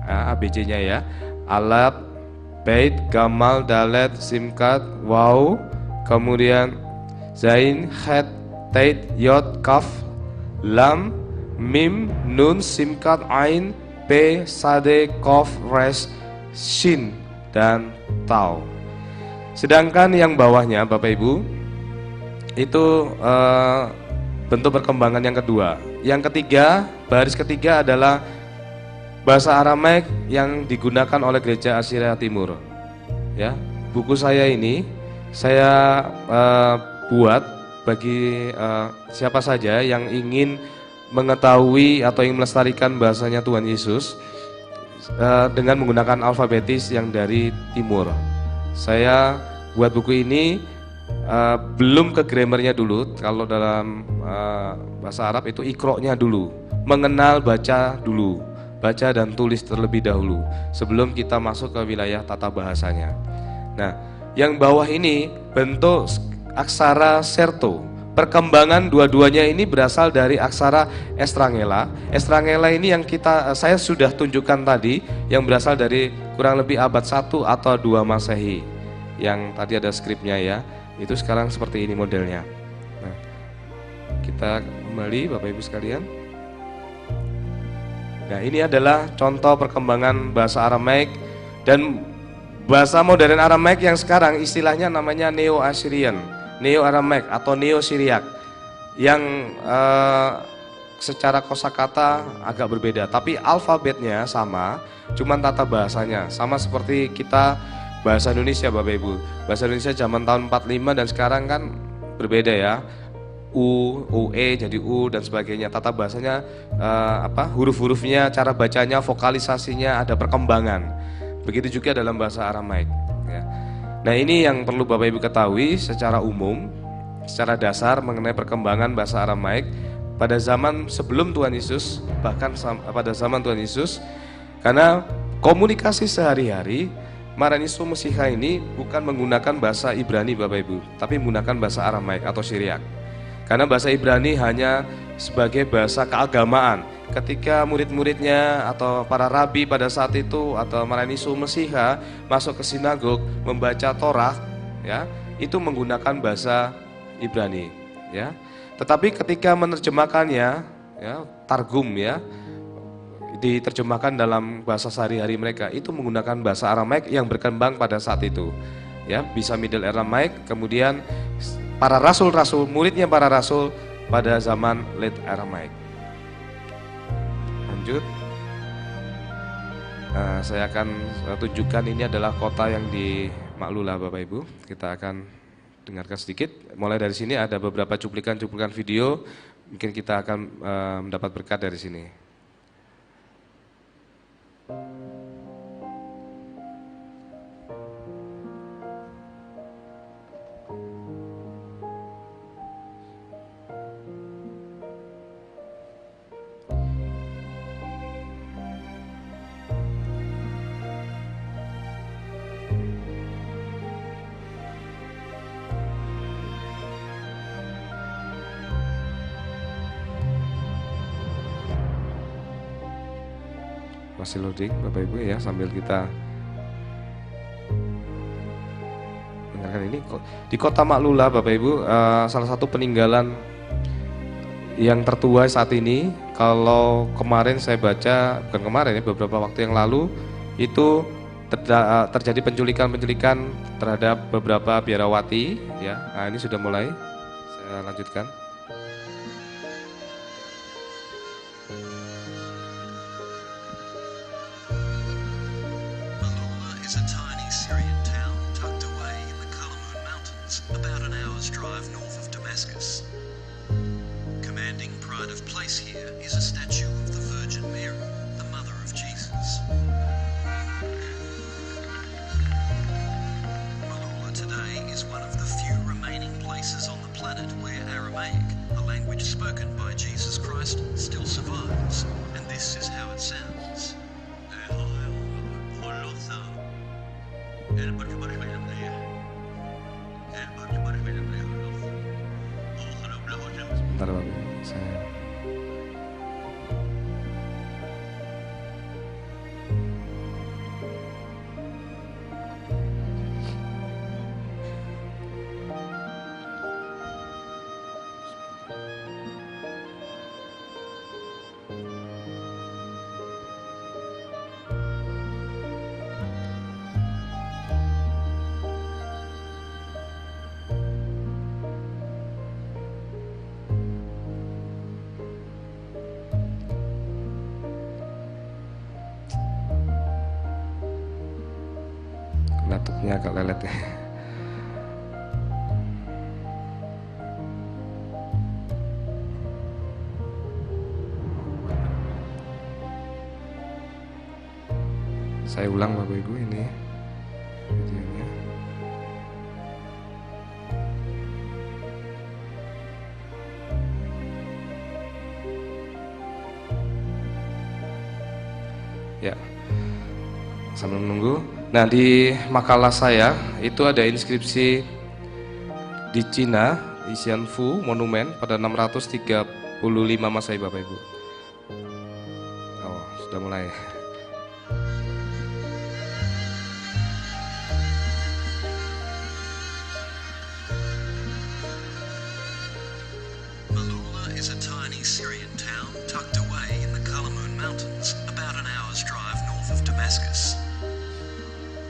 S1: Nah, ABC-nya ya. Alaf, Beit, Gamal, Dalet, Simkat, Waw, kemudian Zain, Het, Tait, Yod, Kaf, Lam, Mim, Nun, Simkat, Ain, P, Sade, Kof, Res, Shin, dan Tau. Sedangkan yang bawahnya Bapak Ibu itu bentuk perkembangan yang kedua. Yang ketiga, baris ketiga adalah bahasa Aramaik yang digunakan oleh gereja Asiria Timur. Ya, buku saya ini saya buat bagi siapa saja yang ingin mengetahui atau ingin melestarikan bahasanya Tuhan Yesus dengan menggunakan alfabetis yang dari timur. Saya buat buku ini belum ke grammarnya dulu. Kalau dalam bahasa Arab itu ikroknya dulu, mengenal baca dulu, baca dan tulis terlebih dahulu sebelum kita masuk ke wilayah tata bahasanya. Nah, yang bawah ini bentuk aksara Serto. Perkembangan dua-duanya ini berasal dari aksara Estrangela. Estrangela ini yang saya sudah tunjukkan tadi, yang berasal dari kurang lebih abad 1 atau 2 Masehi. Yang tadi ada skripnya ya. Itu sekarang seperti ini modelnya. Nah, kita kembali Bapak Ibu sekalian. Nah, ini adalah contoh perkembangan bahasa Aramaik dan bahasa modern Aramaik yang sekarang istilahnya namanya Neo-Assyrian. Neo-Aramaic atau Neo-Syriac yang secara kosakata agak berbeda, tapi alfabetnya sama, cuman tata bahasanya sama seperti kita bahasa Indonesia Bapak Ibu. Bahasa Indonesia zaman tahun 45 dan sekarang kan berbeda ya. UE jadi U dan sebagainya. Tata bahasanya huruf-hurufnya, cara bacanya, vokalisasinya ada perkembangan. Begitu juga dalam bahasa Aramaik ya. Nah, ini yang perlu Bapak Ibu ketahui secara umum secara dasar mengenai perkembangan bahasa Aramaik pada zaman sebelum Tuhan Yesus, bahkan pada zaman Tuhan Yesus, karena komunikasi sehari-hari Maranisu Mesiha ini bukan menggunakan bahasa Ibrani Bapak Ibu, tapi menggunakan bahasa Aramaik atau Syriak. Karena bahasa Ibrani hanya sebagai bahasa keagamaan. Ketika murid-muridnya atau para rabi pada saat itu atau Maranisu Mesiha masuk ke sinagog membaca Torah, ya, itu menggunakan bahasa Ibrani, ya. Tetapi ketika menerjemahkannya, ya, targum, ya, diterjemahkan dalam bahasa sehari-hari mereka, itu menggunakan bahasa Aramaik yang berkembang pada saat itu, ya, bisa Middle Aramaik, kemudian para rasul-rasul, muridnya para rasul pada zaman Late Aramaik. Lanjut, saya akan tunjukkan ini adalah kota yang di Maklula Bapak Ibu. Kita akan dengarkan sedikit. Mulai dari sini ada beberapa cuplikan-cuplikan video. Mungkin kita akan mendapat berkat dari sini. Masih loading Bapak Ibu ya, sambil kita dengarkan ini. Di kota Maklula Bapak Ibu, salah satu peninggalan yang tertua saat ini. Kalau kemarin saya baca, bukan kemarin ya, beberapa waktu yang lalu itu terjadi penculikan terhadap beberapa biarawati, ya. Nah, ini sudah mulai. Saya lanjutkan.
S2: Is a tiny Syrian town tucked away in the Kalamun Mountains, about an hour's drive north of Damascus. Commanding pride of place here is a statue of the Virgin Mary, the mother of Jesus. Maklula today is one of the few remaining places on the planet where Aramaic, the language spoken by Jesus Christ, still survives, and this is how it sounds.
S1: Sebentar Bapak, saya laptopnya agak lelet ya. Saya ulang Bapak Ibu ini videonya. Ya, sambil menunggu. Nah, di makalah saya itu ada inskripsi di Cina, di Xianfu Monumen pada 635 Masehi Bapak Ibu. Oh, sudah mulai.
S2: Maklula is a tiny Syrian town tucked away in the Kalamun Mountains, about an hour's drive north of Damascus.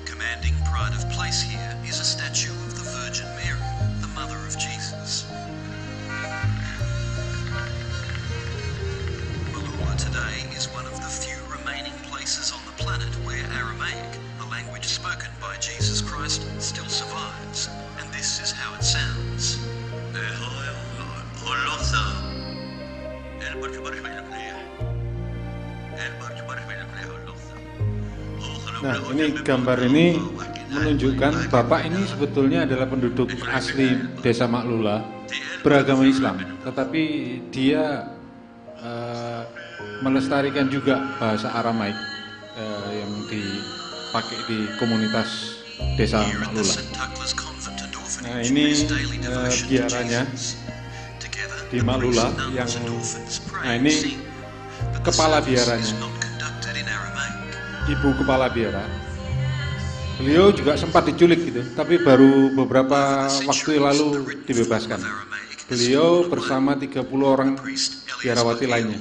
S2: Commanding pride of place here is a statue of the Virgin Mary, the mother of Jesus. Maklula today is one of the few remaining places on the planet where Aramaic, the language spoken by Jesus Christ, still survives, and this is how it sounds.
S3: Nah, ini gambar ini menunjukkan Bapak ini sebetulnya adalah penduduk asli Desa Maklula. beragama Islam, tetapi dia melestarikan juga bahasa Aramaik yang dipakai di komunitas desa Maklula. Nah, ini biaranya di Maklula yang ini kepala biaranya, ibu kepala biara. Beliau juga sempat diculik gitu, tapi baru beberapa waktu lalu dibebaskan. Beliau bersama 30 orang biarawati lainnya.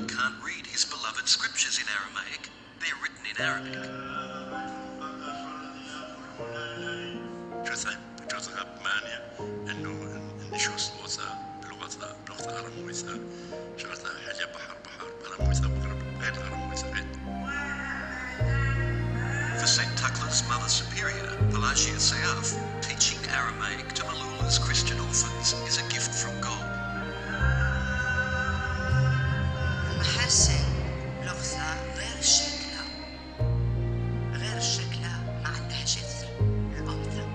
S2: For St. Tukla's Mother Superior, Pelagia Sayaf, teaching Aramaic to Malula's Christian orphans is a gift from God.
S4: محاسن لغة غير الشكلة ما عندها جذر الأمثلة.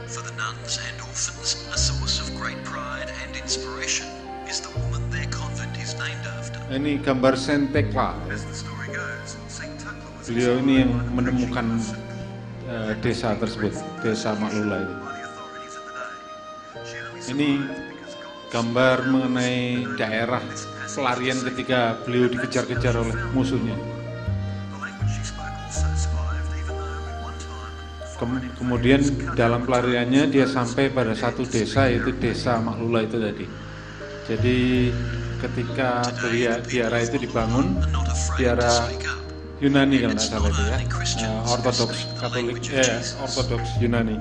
S2: For the nuns and orphans, a source of great pride and inspiration is the woman their convent is named after.
S3: Ini gambar Saint Tekla.
S2: As the story goes, St. Tukla was
S3: Beliau ini yang menemukan desa tersebut, desa Maklula itu.
S2: by the authorities of the day.
S3: Ini gambar mengenai daerah pelarian ketika beliau dikejar-kejar oleh musuhnya.
S2: The language she spoke also survived, even though at one time
S3: Kemudian dalam pelariannya dia sampai pada satu desa, yaitu desa Maklula itu tadi. Jadi ketika biara itu dibangun, biara Yunani kalau nggak salah itu ya, Ortodoks Katolik, Ortodoks Yunani.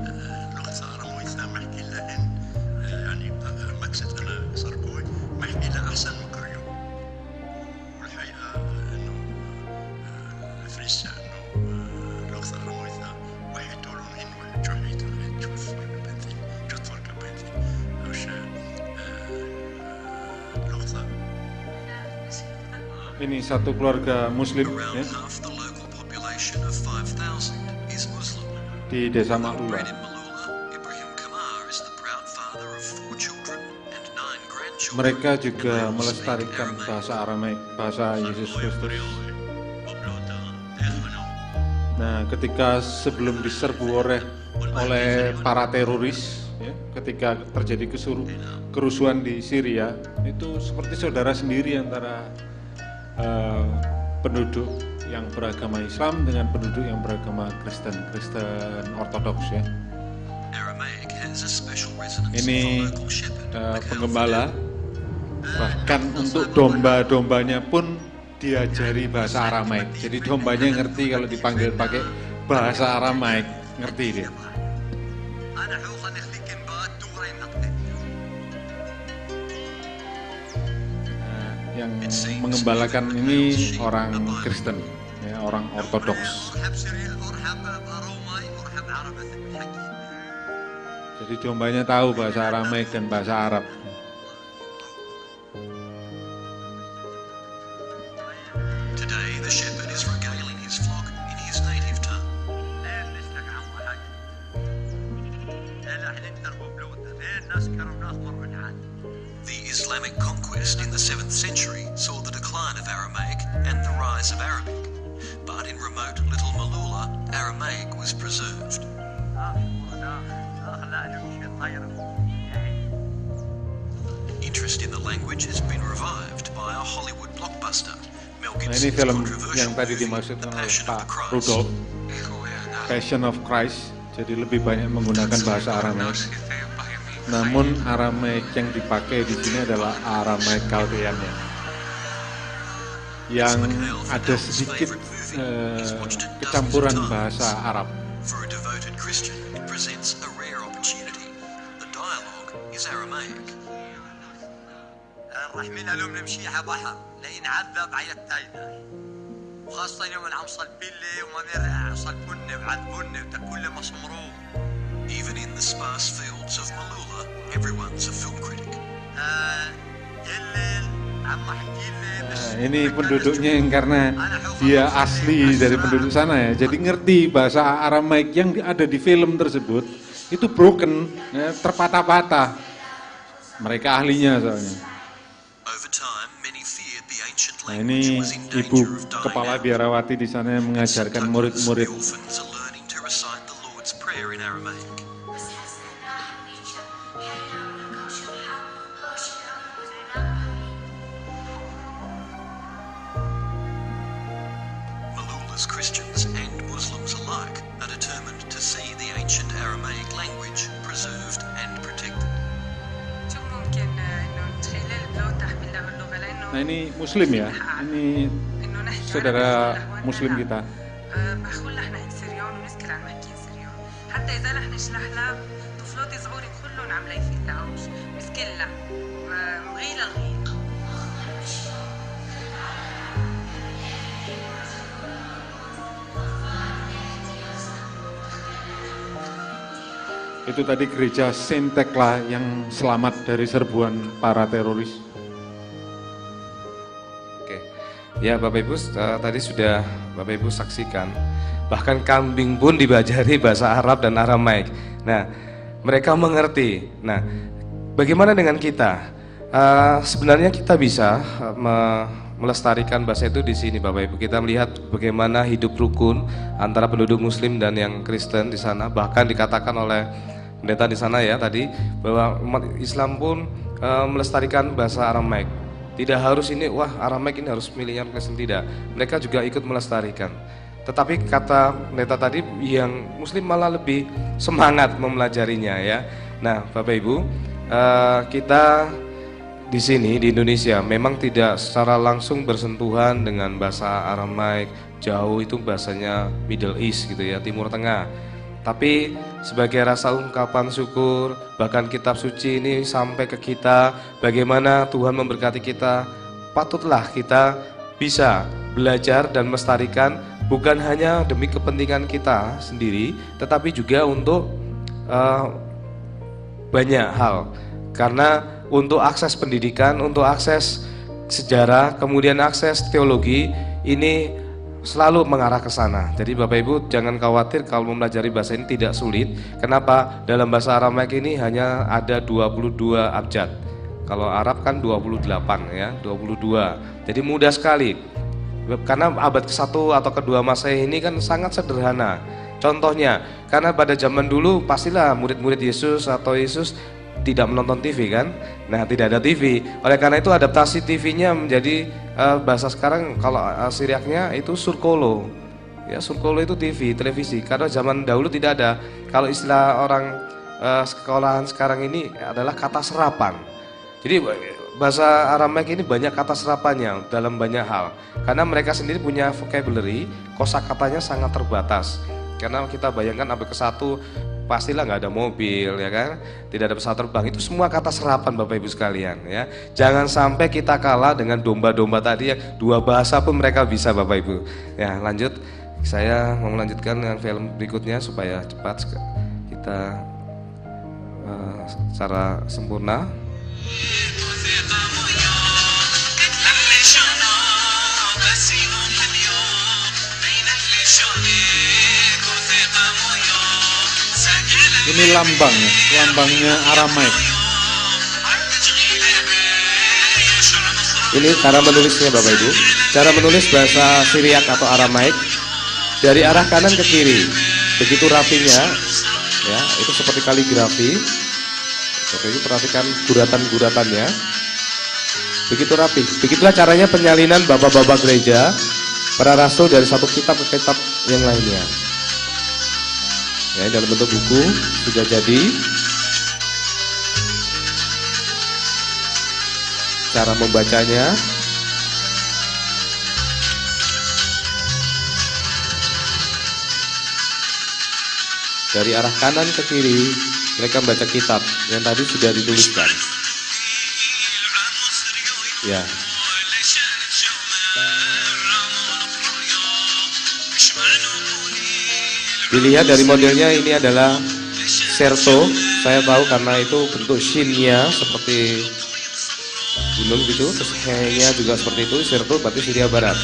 S3: Ini satu keluarga Muslim ya,
S2: around half the local population of 5,000 is Muslim.
S3: di desa Maklula.
S2: Bred in Malula, Ibrahim Kamar is the proud father of 4 children and 9 grandchildren.
S3: Mereka juga melestarikan bahasa Aramaik, bahasa Yesus Kristus. Nah, ketika sebelum diserbu oleh para teroris, ya, ketika terjadi kerusuhan di Syria, itu seperti saudara sendiri antara penduduk yang beragama Islam dengan penduduk yang beragama Kristen Ortodoks ya.
S2: Aramaic has a special resonance
S3: Ini
S2: for local shepherd.
S3: penggembala, bahkan untuk domba-dombanya pun diajari bahasa Aramaik. Jadi dombanya ngerti kalau dipanggil pakai bahasa Aramaik, ngerti dia. Yang mengembalakan ini orang Kristen, ya, orang Ortodoks. Jadi dombanya tahu bahasa Aramaik dan bahasa Arab.
S2: Today, the shepherd is regaling his flock in his native tongue. The Islamic conquest in the 7th century saw the decline of Aramaic and the rise of Arabic. But in remote Little Malula, Aramaic was preserved. Interest in the language has been revived by a Hollywood blockbuster. Mel
S3: Nah, ini
S2: Gibson's
S3: film
S2: controversial
S3: yang tadi
S2: movie,
S3: dimaksudkan
S2: The
S3: oleh
S2: Passion of
S3: Pak
S2: the Christ.
S3: Rudolf, Passion of Christ. Jadi lebih banyak menggunakan bahasa Aramaik. Namun Aramaik yang dipakai di sini adalah Aramaik Kaldeannya, yang ada sedikit kecampuran bahasa Arab.
S2: For a devoted Christian, it presents a rare opportunity. The dialogue is Aramaic.
S5: راح من لهم نمشيها بحر لينعذب عيتاينا وخاصة يوم عم صلبيلي وما بيرجع صلبوني وعذبوني وتكل مصمروه.
S2: Even in the sparse fields of Malula, everyone's a film critic.
S5: الليل عم احكي لي
S3: Nah, ini penduduknya yang karena dia asli dari penduduk sana ya, jadi ngerti bahasa Aramaik yang ada di film tersebut. itu broken, ya, terpatah-patah. Mereka ahlinya soalnya.
S2: Over time, many feared the ancient
S3: Nah,
S2: language
S3: ini
S2: was in
S3: ibu
S2: danger of dying
S3: kepala
S2: out.
S3: biarawati di sana yang mengajarkan
S2: Sometimes
S3: murid-murid.
S2: the orphans are learning to recite the Lord's Prayer in Aramaic. Malula's Christians and Muslims alike are determined to see the ancient Aramaic language preserved and protected.
S6: شو ممكن انه تخيل البلوتة بالله اللغة لانه
S3: Nah ini Muslim ya, ini
S6: انه نحكي
S3: saudara
S6: عربي
S3: Muslim kita.
S6: بقول لحن سريان ونسكر عن محكين سريان حتى اذا لحن شلح لها طفلاتي صغوري كلهم عم لايفين لهوش مسكين لها مغيلة الغيل.
S3: Itu tadi gereja Saint Tekla yang selamat dari serbuan para teroris.
S1: Oke. Ya Bapak Ibu, tadi sudah Bapak Ibu saksikan. Bahkan kambing pun dibajari bahasa Arab dan Aramaik. Nah, mereka mengerti. Nah, bagaimana dengan kita? Sebenarnya kita bisa melestarikan bahasa itu di sini Bapak Ibu. Kita melihat bagaimana hidup rukun antara penduduk Muslim dan yang Kristen di sana. Bahkan dikatakan oleh pendeta di sana ya tadi bahwa umat Islam pun melestarikan bahasa Aramaik. Tidak harus ini, wah Aramaik ini harus miliknya Kristen, tidak. Mereka juga ikut melestarikan. Tetapi kata pendeta tadi yang Muslim malah lebih semangat mempelajarinya ya. Nah Bapak Ibu, kita di sini di Indonesia memang tidak secara langsung bersentuhan dengan bahasa Aramaik, jauh itu bahasanya Middle East gitu ya, Timur Tengah. Tapi sebagai rasa ungkapan syukur, bahkan kitab suci ini sampai ke kita, bagaimana Tuhan memberkati kita, patutlah kita bisa belajar dan melestarikan bukan hanya demi kepentingan kita sendiri, tetapi juga untuk banyak hal. Karena untuk akses pendidikan, untuk akses sejarah, kemudian akses teologi, ini selalu mengarah ke sana. Jadi Bapak Ibu jangan khawatir kalau mempelajari bahasa ini tidak sulit. Kenapa? Dalam bahasa Aramaik ini hanya ada 22 abjad. Kalau Arab kan 28 ya, 22. Jadi mudah sekali. Karena abad ke-1 atau ke-2 Masehi ini kan sangat sederhana. Contohnya, karena pada zaman dulu pastilah murid-murid Yesus atau Yesus tidak menonton TV kan. Nah tidak ada TV, oleh karena itu adaptasi TV-nya menjadi bahasa sekarang kalau Syriaknya itu surkolo ya, surkolo itu televisi, karena zaman dahulu tidak ada. Kalau istilah orang sekolahan sekarang ini adalah kata serapan. Jadi bahasa Aramaik ini banyak kata serapannya dalam banyak hal, karena mereka sendiri punya vocabulary, kosakatanya sangat terbatas. Karena kita bayangkan abad ke-1 pastilah nggak ada mobil ya kan, tidak ada pesawat terbang, itu semua kata serapan Bapak Ibu sekalian ya. Jangan sampai kita kalah dengan domba-domba tadi yang dua bahasa pun mereka bisa Bapak Ibu. Ya lanjut, saya mau melanjutkan dengan film berikutnya supaya cepat kita secara sempurna.
S3: Ini lambangnya Aramaik.
S1: Ini cara menulisnya Bapak Ibu. Cara menulis bahasa Syriak atau Aramaik dari arah kanan ke kiri. Begitu rapinya ya, itu seperti kaligrafi. Bapak Ibu perhatikan guratan-guratannya. Begitu rapi. Begitulah caranya penyalinan bapak-bapak gereja, para rasul dari satu kitab ke kitab yang lainnya. Ya, dalam bentuk buku sudah jadi. Cara membacanya dari arah kanan ke kiri, mereka membaca kitab yang tadi sudah dituliskan. Ya. Dilihat dari modelnya, ini adalah serto. Saya tahu karena itu bentuk shin-nya seperti gunung gitu, terus he-nya juga seperti itu. Serto berarti Syria Barat.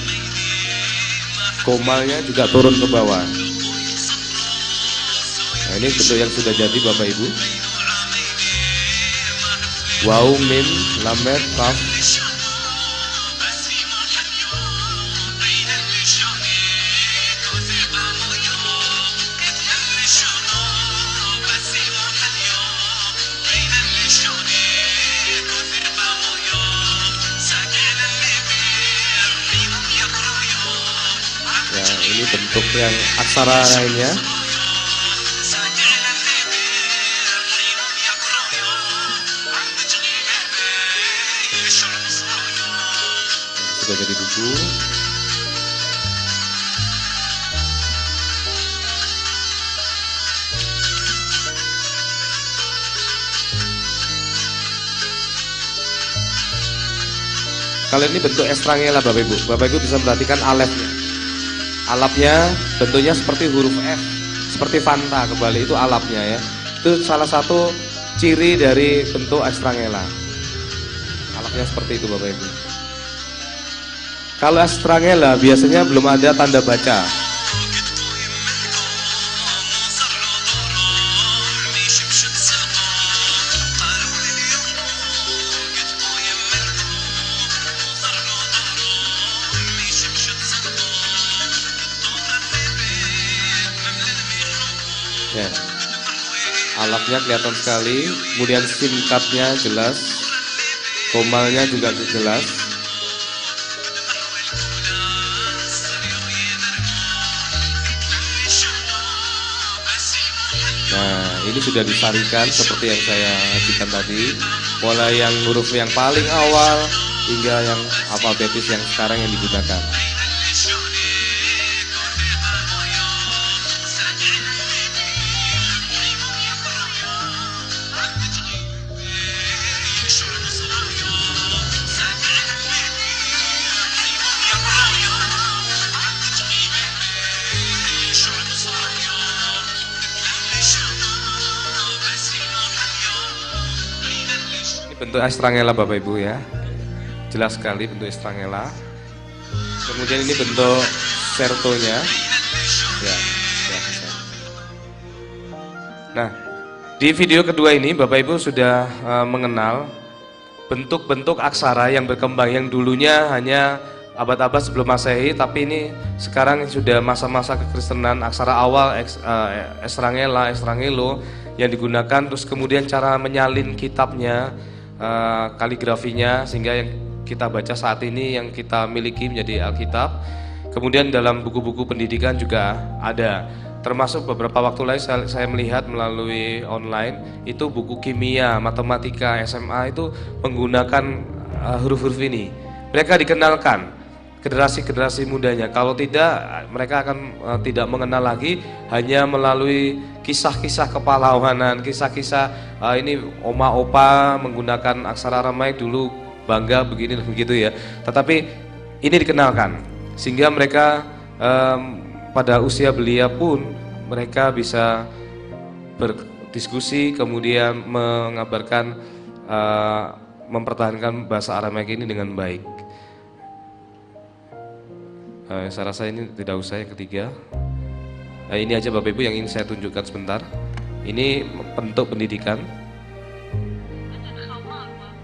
S1: Komalnya juga turun ke bawah. Nah, ini bentuk yang sudah jadi Bapak Ibu. Waw, mim, lam, mim, kaf. Ya, ini bentuk yang aksara lainnya. Sudah jadi buku. Kalian ini bentuk estrangela Bapak Ibu. Bapak Ibu bisa perhatikan alefnya. Alapnya bentuknya seperti huruf F, seperti Fanta kembali, itu alapnya ya. Itu salah satu ciri dari bentuk estrangela. Alapnya seperti itu Bapak Ibu. Kalau estrangela biasanya belum ada tanda baca. Ya. Alapnya kelihatan sekali, kemudian singkatnya jelas, komalnya juga jelas. Nah, ini sudah disarikan seperti yang saya ajukan tadi, mulai yang huruf yang paling awal hingga yang alfabetis yang sekarang yang digunakan. Bentuk estrangela Bapak Ibu ya, jelas sekali bentuk estrangela. Kemudian ini bentuk sertonya ya. Nah, di video kedua ini Bapak Ibu sudah mengenal bentuk-bentuk aksara yang berkembang, yang dulunya hanya abad-abad sebelum Masehi, tapi ini sekarang sudah masa-masa kekristenan. Aksara awal estrangela, estrangelo yang digunakan, terus kemudian cara menyalin kitabnya, kaligrafinya, sehingga yang kita baca saat ini yang kita miliki menjadi Alkitab. Kemudian dalam buku-buku pendidikan juga ada, termasuk beberapa waktu lalu saya melihat melalui online itu buku kimia, matematika, SMA itu menggunakan huruf-huruf ini. Mereka dikenalkan generasi-generasi mudanya. Kalau tidak, mereka akan tidak mengenal lagi, hanya melalui kisah-kisah kepahlawanan, kisah-kisah ini oma opa menggunakan aksara Aramaik dulu bangga begini dan begitu ya. Tetapi ini dikenalkan sehingga mereka pada usia belia pun mereka bisa berdiskusi, kemudian mengabarkan, mempertahankan bahasa Aramaik ini dengan baik. Saya rasa ini tidak usah yang ketiga. Ini aja Bapak Ibu yang ingin saya tunjukkan sebentar. Ini bentuk pendidikan.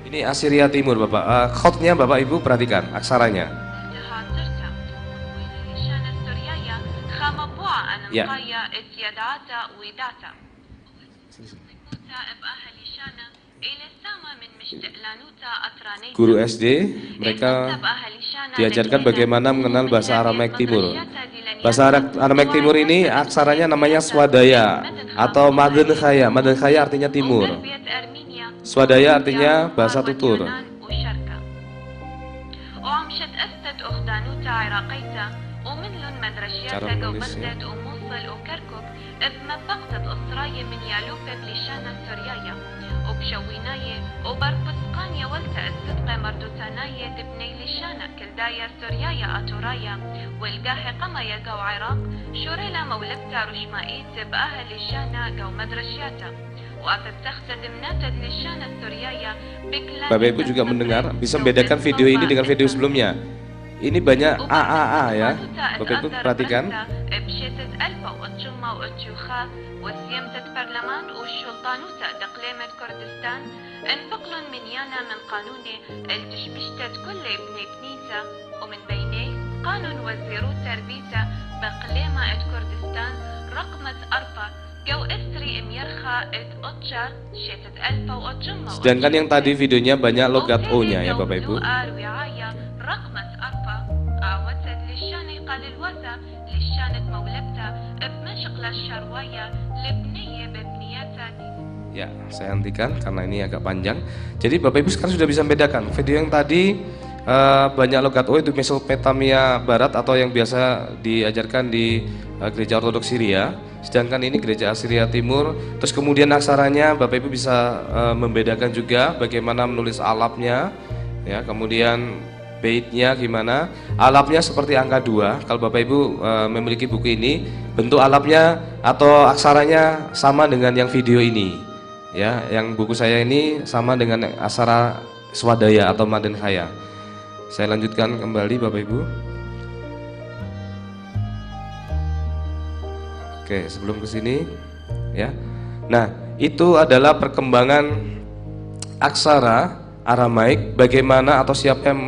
S1: Ini Assyria Timur Bapak. Khotnya Bapak Ibu perhatikan aksaranya. Ya. Guru SD mereka diajarkan bagaimana mengenal bahasa Aramaik Timur. Bahasa Aramaik Timur ini aksaranya namanya Swadaya atau Maden Khaya. Maden Khaya artinya timur. Swadaya artinya bahasa tutur. Cara menulisnya.
S6: وبشويناية وبربسقانيا والتا الصدقة مردوتاناية تبني لشانا كلدايا سوريايا أتورايا والقاهي قمايا قو عراق شوريلا مولبتا رشمائيت بأهل لشانا قو مدرشياتا
S1: Bapak Ibu juga mendengar, bisa membedakan video ini dengan video sebelumnya. Ini banyak AAA ya, Bapak Ibu perhatikan.
S6: وتشمة وأتشوخا وسيمتة برلمان والشلطانوتا دقليمة كردستان انفقلن من يانا من قانوني التشبشتت كل ابني بنيتا ومن بيني قانون وزيرو تربيتا بقليمة ات كردستان رقمة أربا جو استري اميرخا ات أتشا شيتت ألفا وأتشمة.
S1: Sedangkan yang tadi videonya banyak logat O-nya ya Bapak Ibu.
S6: رقمة أربا أعوتت للشان قال الوسا للشانة مولبتا بمشق للشرواية لبنية ببنياتها.
S1: Ya, saya hentikan karena ini agak panjang. Jadi Bapak Ibu sekarang sudah bisa membedakan. Video yang tadi banyak logat O itu Mesopotamia Barat atau yang biasa diajarkan di gereja Ortodoks Syria. Sedangkan ini gereja Assyria Timur. Terus kemudian aksaranya Bapak Ibu bisa membedakan juga bagaimana menulis alapnya, ya. Kemudian baitnya gimana. Alapnya seperti angka 2. Kalau Bapak Ibu memiliki buku ini, bentuk alapnya atau aksaranya sama dengan yang video ini. Ya, yang buku saya ini sama dengan aksara swadaya atau Maden Khaya. Saya lanjutkan kembali Bapak Ibu. Oke, sebelum ke sini ya. Nah, itu adalah perkembangan aksara Aramaik, bagaimana atau siapa yang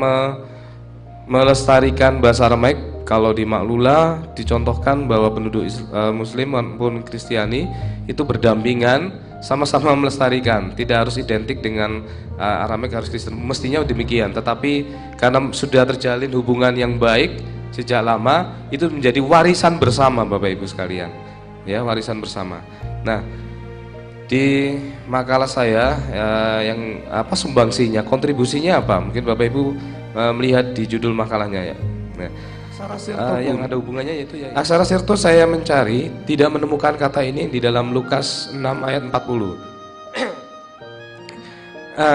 S1: melestarikan bahasa Aramaik. Kalau di Maklula dicontohkan bahwa penduduk Muslim maupun Kristiani itu berdampingan, sama-sama melestarikan, tidak harus identik dengan Aramaik harus Kristen, mestinya demikian. Tetapi karena sudah terjalin hubungan yang baik sejak lama, itu menjadi warisan bersama Bapak Ibu sekalian, ya, warisan bersama. Nah, di makalah saya yang apa sumbangsinya, kontribusinya apa? Mungkin Bapak Ibu melihat di judul makalahnya ya. Nah, yang ada hubungannya yaitu ya. Aksara Sirto saya mencari tidak menemukan kata ini di dalam Lukas 6 ayat 40.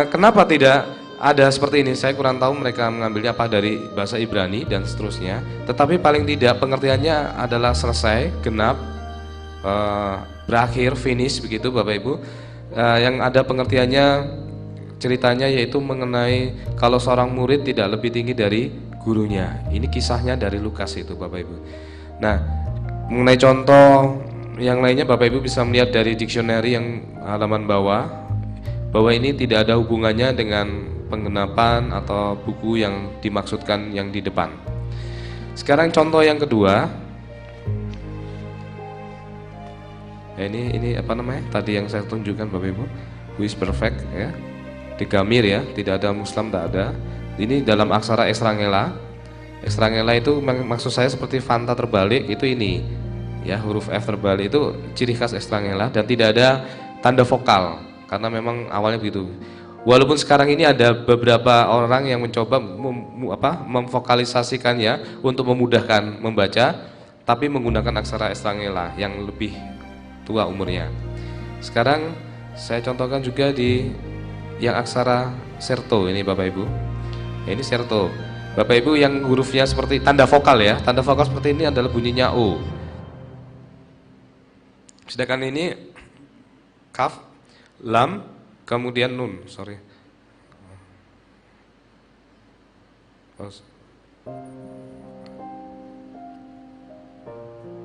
S1: Kenapa tidak ada seperti ini? Saya kurang tahu mereka mengambilnya apa dari bahasa Ibrani dan seterusnya. Tetapi paling tidak pengertiannya adalah selesai, genap, berakhir, finish begitu Bapak Ibu. Yang ada pengertiannya ceritanya yaitu mengenai kalau seorang murid tidak lebih tinggi dari gurunya. Ini kisahnya dari Lukas itu Bapak Ibu. Nah, mengenai contoh yang lainnya Bapak Ibu bisa melihat dari dictionary yang halaman bawah bahwa ini tidak ada hubungannya dengan penggenapan atau buku yang dimaksudkan yang di depan. Sekarang contoh yang kedua. Ini apa namanya? Tadi yang saya tunjukkan Bapak Ibu, who is perfect ya. Digamir ya, tidak ada muslim, tidak ada. Ini dalam aksara ekstrangela. Ekstrangela itu maksud saya seperti fanta terbalik itu ini. Ya, huruf F terbalik itu ciri khas ekstrangela dan tidak ada tanda vokal karena memang awalnya begitu. Walaupun sekarang ini ada beberapa orang yang mencoba memvokalisasikannya untuk memudahkan membaca, tapi menggunakan aksara ekstrangela yang lebih tua umurnya. Sekarang saya contohkan juga di yang aksara serto ini Bapak Ibu. Ini serto. Bapak Ibu yang hurufnya seperti tanda vokal ya. Tanda vokal seperti ini adalah bunyinya O. Sedangkan ini kaf, lam, kemudian nun. Sorry.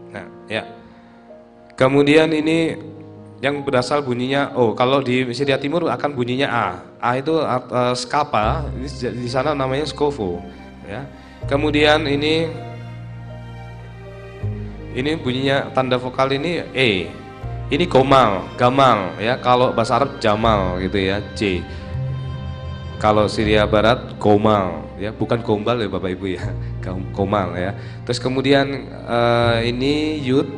S1: Nah, ya. Kemudian ini yang berasal bunyinya O. Kalau di Syria Timur akan bunyinya A. A itu skapa, di sana namanya skovo, ya. Kemudian ini bunyinya tanda vokal ini E. Ini gomal, gamal, ya. Kalau bahasa Arab jamal gitu ya, J. Kalau Syria Barat gomal, ya, bukan gombal ya Bapak Ibu ya, gomal ya. Terus kemudian ini yud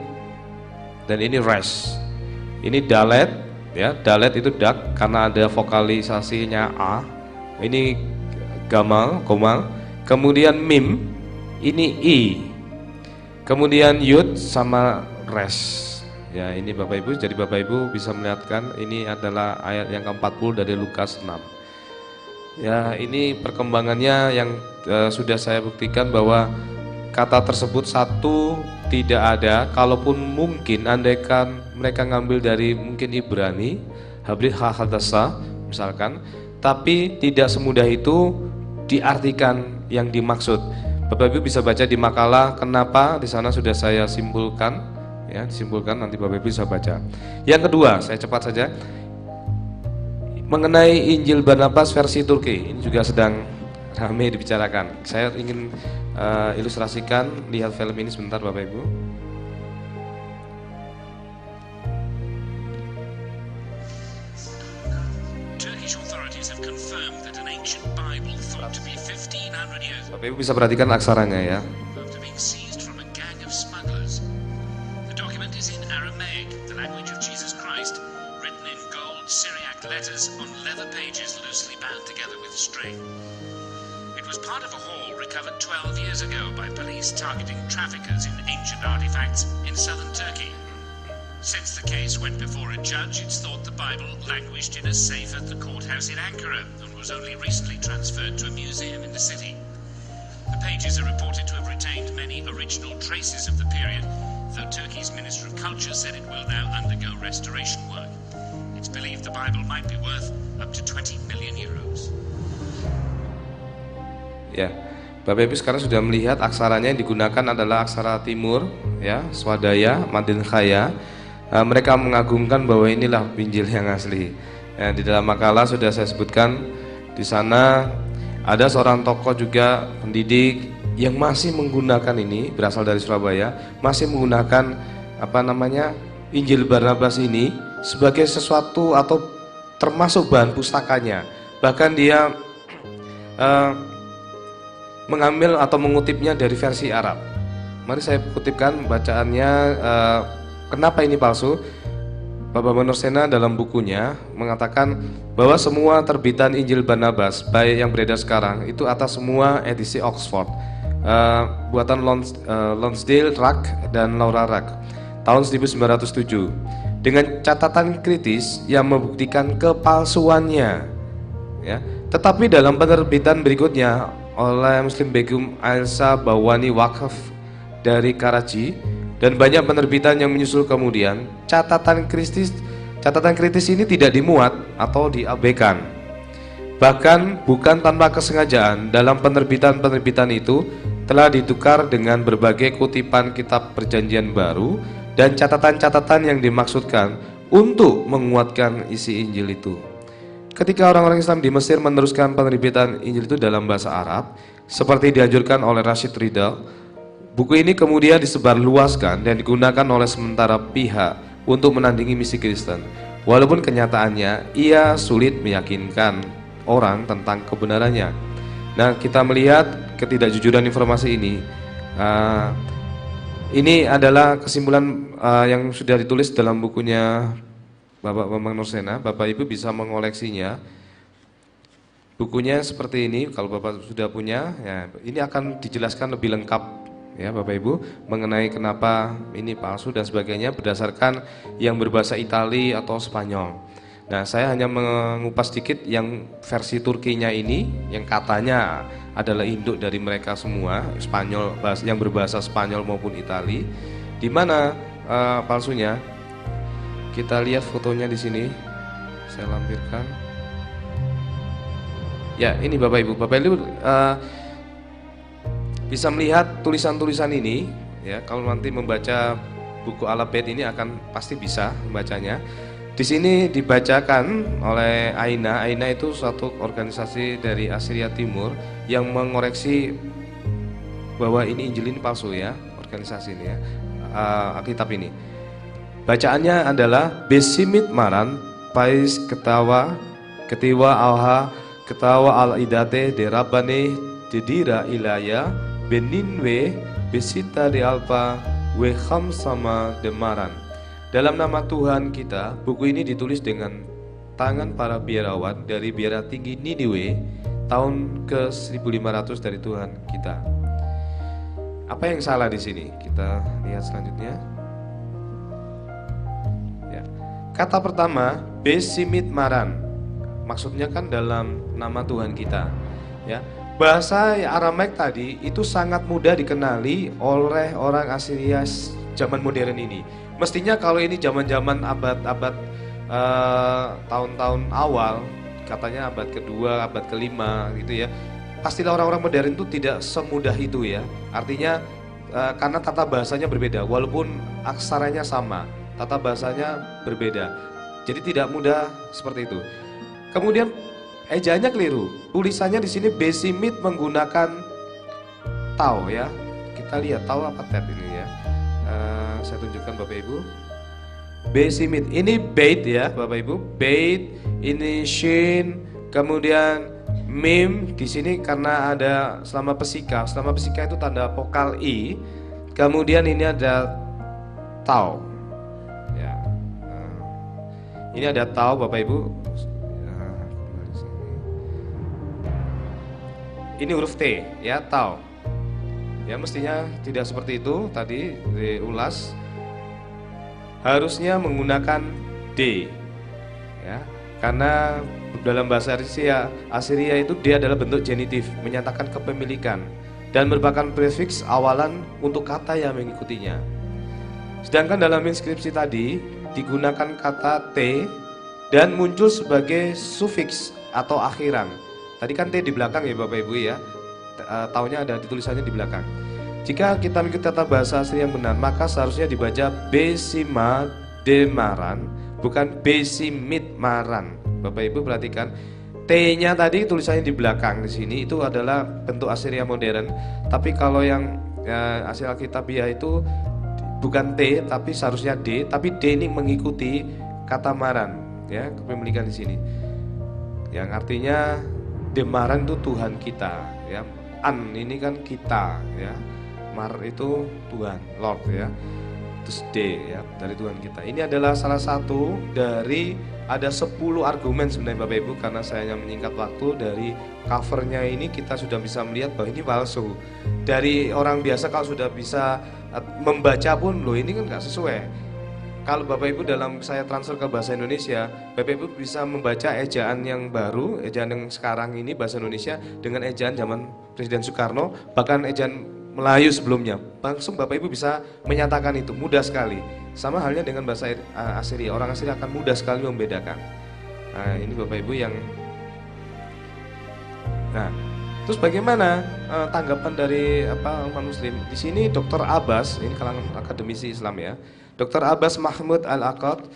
S1: dan ini res. Ini dalet, ya, dalet itu dak karena ada vokalisasinya A. Ini gamal, gomal. Kemudian mim, ini I. Kemudian yud sama res. Ya, ini Bapak Ibu, jadi Bapak Ibu bisa melihatkan ini adalah ayat yang ke-40 dari Lukas 6. Ya, ini perkembangannya yang sudah saya buktikan bahwa kata tersebut satu tidak ada, kalaupun mungkin andaikan mereka ngambil dari mungkin Ibrani, Habrit Hadasa misalkan, tapi tidak semudah itu diartikan yang dimaksud. Bapak Ibu bisa baca di makalah kenapa di sana sudah saya simpulkan ya, disimpulkan nanti Bapak Ibu bisa baca. Yang kedua, saya cepat saja. Mengenai Injil Barnabas versi Turki, ini juga sedang ramai dibicarakan. Saya ingin ilustrasikan, lihat film ini sebentar Bapak Ibu.
S7: Turkish authorities have confirmed that an ancient Bible thought to be 1500 years
S1: Bapak Ibu bisa perhatikan aksaranya ya.
S7: after being seized from a gang of smugglers. The document is in Aramaic, the language of Jesus Christ, written in gold Syriac letters on leather pages loosely bound together with string. It was part of a haul recovered 12 years ago by police targeting traffickers in ancient artifacts in southern Turkey. Since the case went before a judge, it's thought the Bible languished in a safe at the courthouse in Ankara and was only recently transferred to a museum in the city. The pages are reported to have retained many original traces of the period, though Turkey's Ministry of Culture said it will now undergo restoration work. It's believed the Bible might be worth up to 20 million euros.
S1: Ya, Bapak Ibu sekarang sudah melihat aksaranya yang digunakan adalah aksara Timur, ya, Swadaya, Madin Khaya. Mereka mengagungkan bahwa inilah Injil yang asli. Ya, di dalam makalah sudah saya sebutkan di sana ada seorang tokoh juga pendidik yang masih menggunakan ini, berasal dari Surabaya, masih menggunakan Injil Barnabas ini sebagai sesuatu atau termasuk bahan pustakanya. Bahkan dia mengambil atau mengutipnya dari versi Arab. Mari saya kutipkan bacaannya. Kenapa ini palsu? Bapak Manursena dalam bukunya mengatakan bahwa semua terbitan Injil Barnabas baik yang beredar sekarang itu atas semua edisi Oxford, buatan Lonsdale, Rack dan Laura Rack tahun 1907 dengan catatan kritis yang membuktikan kepalsuannya, ya. Tetapi dalam penerbitan berikutnya oleh Muslim Begum Ailsa Bawani Wakaf dari Karachi dan banyak penerbitan yang menyusul kemudian, catatan kritis ini tidak dimuat atau diabaikan. Bahkan bukan tanpa kesengajaan, dalam penerbitan itu telah ditukar dengan berbagai kutipan kitab Perjanjian Baru dan catatan-catatan yang dimaksudkan untuk menguatkan isi Injil itu. Ketika orang-orang Islam di Mesir meneruskan penerbitan Injil itu dalam bahasa Arab, seperti dianjurkan oleh Rashid Ridha, buku ini kemudian disebarluaskan dan digunakan oleh sementara pihak untuk menandingi misi Kristen. Walaupun kenyataannya ia sulit meyakinkan orang tentang kebenarannya. Nah, kita melihat ketidakjujuran informasi ini. Ini adalah kesimpulan yang sudah ditulis dalam bukunya Bapak Bambang Nursena. Bapak Ibu bisa mengoleksinya. Bukunya seperti ini. Kalau Bapak sudah punya, ya, ini akan dijelaskan lebih lengkap, ya Bapak Ibu, mengenai kenapa ini palsu dan sebagainya berdasarkan yang berbahasa Itali atau Spanyol. Nah, saya hanya mengupas sedikit yang versi Turkinya ini, yang katanya adalah induk dari mereka semua, Spanyol, yang berbahasa Spanyol maupun Itali. Di mana palsunya? Kita lihat fotonya di sini. Saya lampirkan. Ya, ini Bapak Ibu. Bapak Ibu bisa melihat tulisan-tulisan ini, ya. Kalau nanti membaca buku Al-Bait ini akan pasti bisa membacanya. Di sini dibacakan oleh Aina. Aina itu suatu organisasi dari Asia Timur yang mengoreksi bahwa ini Injil ini palsu, ya, organisasi ini, ya, kitab ini. Bacaannya adalah Besimit Maran Pais Ketawa Alha Ketawa Al-Idate Derabane Dedira Ilaya Beninwe Besita de Alpa Weham sama Demaran. Dalam nama Tuhan kita, buku ini ditulis dengan tangan para biarawan dari biara tinggi Niniwe tahun ke 1500 dari Tuhan kita. Apa yang salah di sini? Kita lihat selanjutnya. Ya. Kata pertama, Besimit Maran. Maksudnya kan dalam nama Tuhan kita, ya. Bahasa Aramaik tadi itu sangat mudah dikenali oleh orang Assyria zaman modern ini. Mestinya kalau ini zaman-zaman abad-abad tahun-tahun awal, katanya abad kedua, abad kelima gitu, ya. Pastilah orang-orang modern itu tidak semudah itu, ya. Artinya karena tata bahasanya berbeda, walaupun aksaranya sama, tata bahasanya berbeda. Jadi tidak mudah seperti itu. Kemudian ejaannya keliru. Tulisannya di sini besimit menggunakan tau ya. Kita lihat tau apa tet ini ya. Saya tunjukkan Bapak Ibu. Besimit ini bait ya Bapak Ibu. Bait ini shin, kemudian mim di sini karena ada selama pesika. Selama pesika itu tanda vokal i. Kemudian ini ada tau. Ya. Ini ada tau Bapak Ibu. Ini huruf T ya, tau. Ya mestinya tidak seperti itu tadi diulas. Harusnya menggunakan D. Ya. Karena dalam bahasa Assyria itu D adalah bentuk genitif, menyatakan kepemilikan dan merupakan prefiks awalan untuk kata yang mengikutinya. Sedangkan dalam inskripsi tadi digunakan kata T dan muncul sebagai sufiks atau akhiran. Tadi kan T di belakang ya Bapak Ibu ya, taunya ada di tulisannya di belakang. Jika kita mengikuti tata bahasa asli yang benar, maka seharusnya dibaca Besima Demaran, bukan Besimit Maran. Bapak Ibu perhatikan, T-nya tadi tulisannya di belakang di sini itu adalah bentuk Assyria modern. Tapi kalau yang Asli Alkitabiah itu bukan T, tapi seharusnya D. Tapi D ini mengikuti kata Maran, ya kepemilikan di sini. Yang artinya Demaran itu Tuhan kita, ya. An ini kan kita, ya. Mar itu Tuhan, Lord ya. Terus D ya, dari Tuhan kita. Ini adalah salah satu dari ada 10 argumen sebenarnya Bapak Ibu, karena saya hanya menyingkat waktu. Dari covernya ini kita sudah bisa melihat bahwa ini palsu. Dari orang biasa kalau sudah bisa membaca pun loh ini kan nggak sesuai. Kalau Bapak Ibu dalam saya transfer ke bahasa Indonesia, Bapak Ibu bisa membaca ejaan yang baru, ejaan yang sekarang ini bahasa Indonesia dengan ejaan zaman Presiden Soekarno, bahkan ejaan Melayu sebelumnya, langsung Bapak Ibu bisa menyatakan itu, mudah sekali. Sama halnya dengan bahasa Assyria, orang Assyria akan mudah sekali membedakan. Nah ini Bapak Ibu yang, nah terus bagaimana tanggapan dari umat Muslim? Di sini Dr. Abbas, ini kalangan akademisi Islam ya, Dr. Abbas Mahmud Al-Aqad,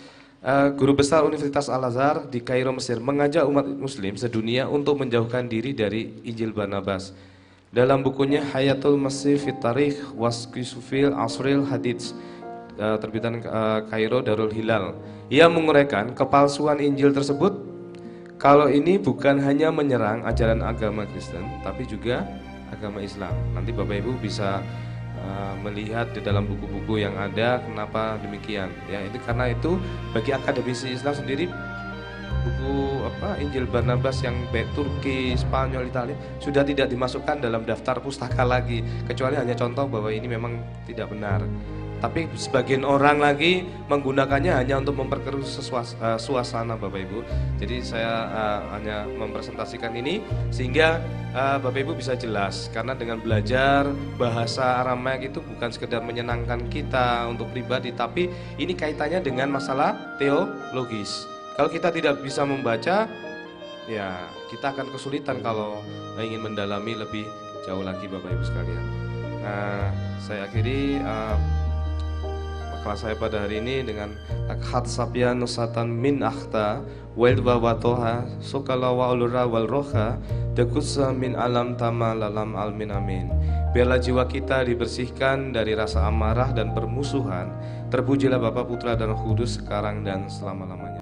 S1: guru besar Universitas Al-Azhar di Kairo, Mesir, mengajak umat Muslim sedunia untuk menjauhkan diri dari Injil Barnabas. Dalam bukunya Hayatul Masih fi Tarikh Wasqisufil Asril Hadits, terbitan Kairo Darul Hilal, ia menguraikan kepalsuan Injil tersebut. Kalau ini bukan hanya menyerang ajaran agama Kristen, tapi juga agama Islam. Nanti Bapak Ibu bisa melihat di dalam buku-buku yang ada kenapa demikian. Ya, itu karena itu bagi akademisi Islam sendiri, buku Injil Barnabas yang baik Turki, Spanyol, Italia sudah tidak dimasukkan dalam daftar pustaka lagi, kecuali hanya contoh bahwa ini memang tidak benar. Tapi sebagian orang lagi menggunakannya hanya untuk memperkeruh suasana Bapak Ibu. Jadi saya hanya mempresentasikan ini sehingga Bapak Ibu bisa jelas, karena dengan belajar bahasa Aramaik itu bukan sekedar menyenangkan kita untuk pribadi, tapi ini kaitannya dengan masalah teologis. Kalau kita tidak bisa membaca, ya kita akan kesulitan kalau ingin mendalami lebih jauh lagi Bapak Ibu sekalian. Nah, saya akhiri makalah saya pada hari ini dengan akhat sapya nusatan min akhta wal wawatoha sukala wa ulura wal roha dekusa min alam tama lalam almin amin. Biarlah jiwa kita dibersihkan dari rasa amarah dan permusuhan. Terpujilah Bapa, Putra dan Roh Kudus sekarang dan selama-lamanya.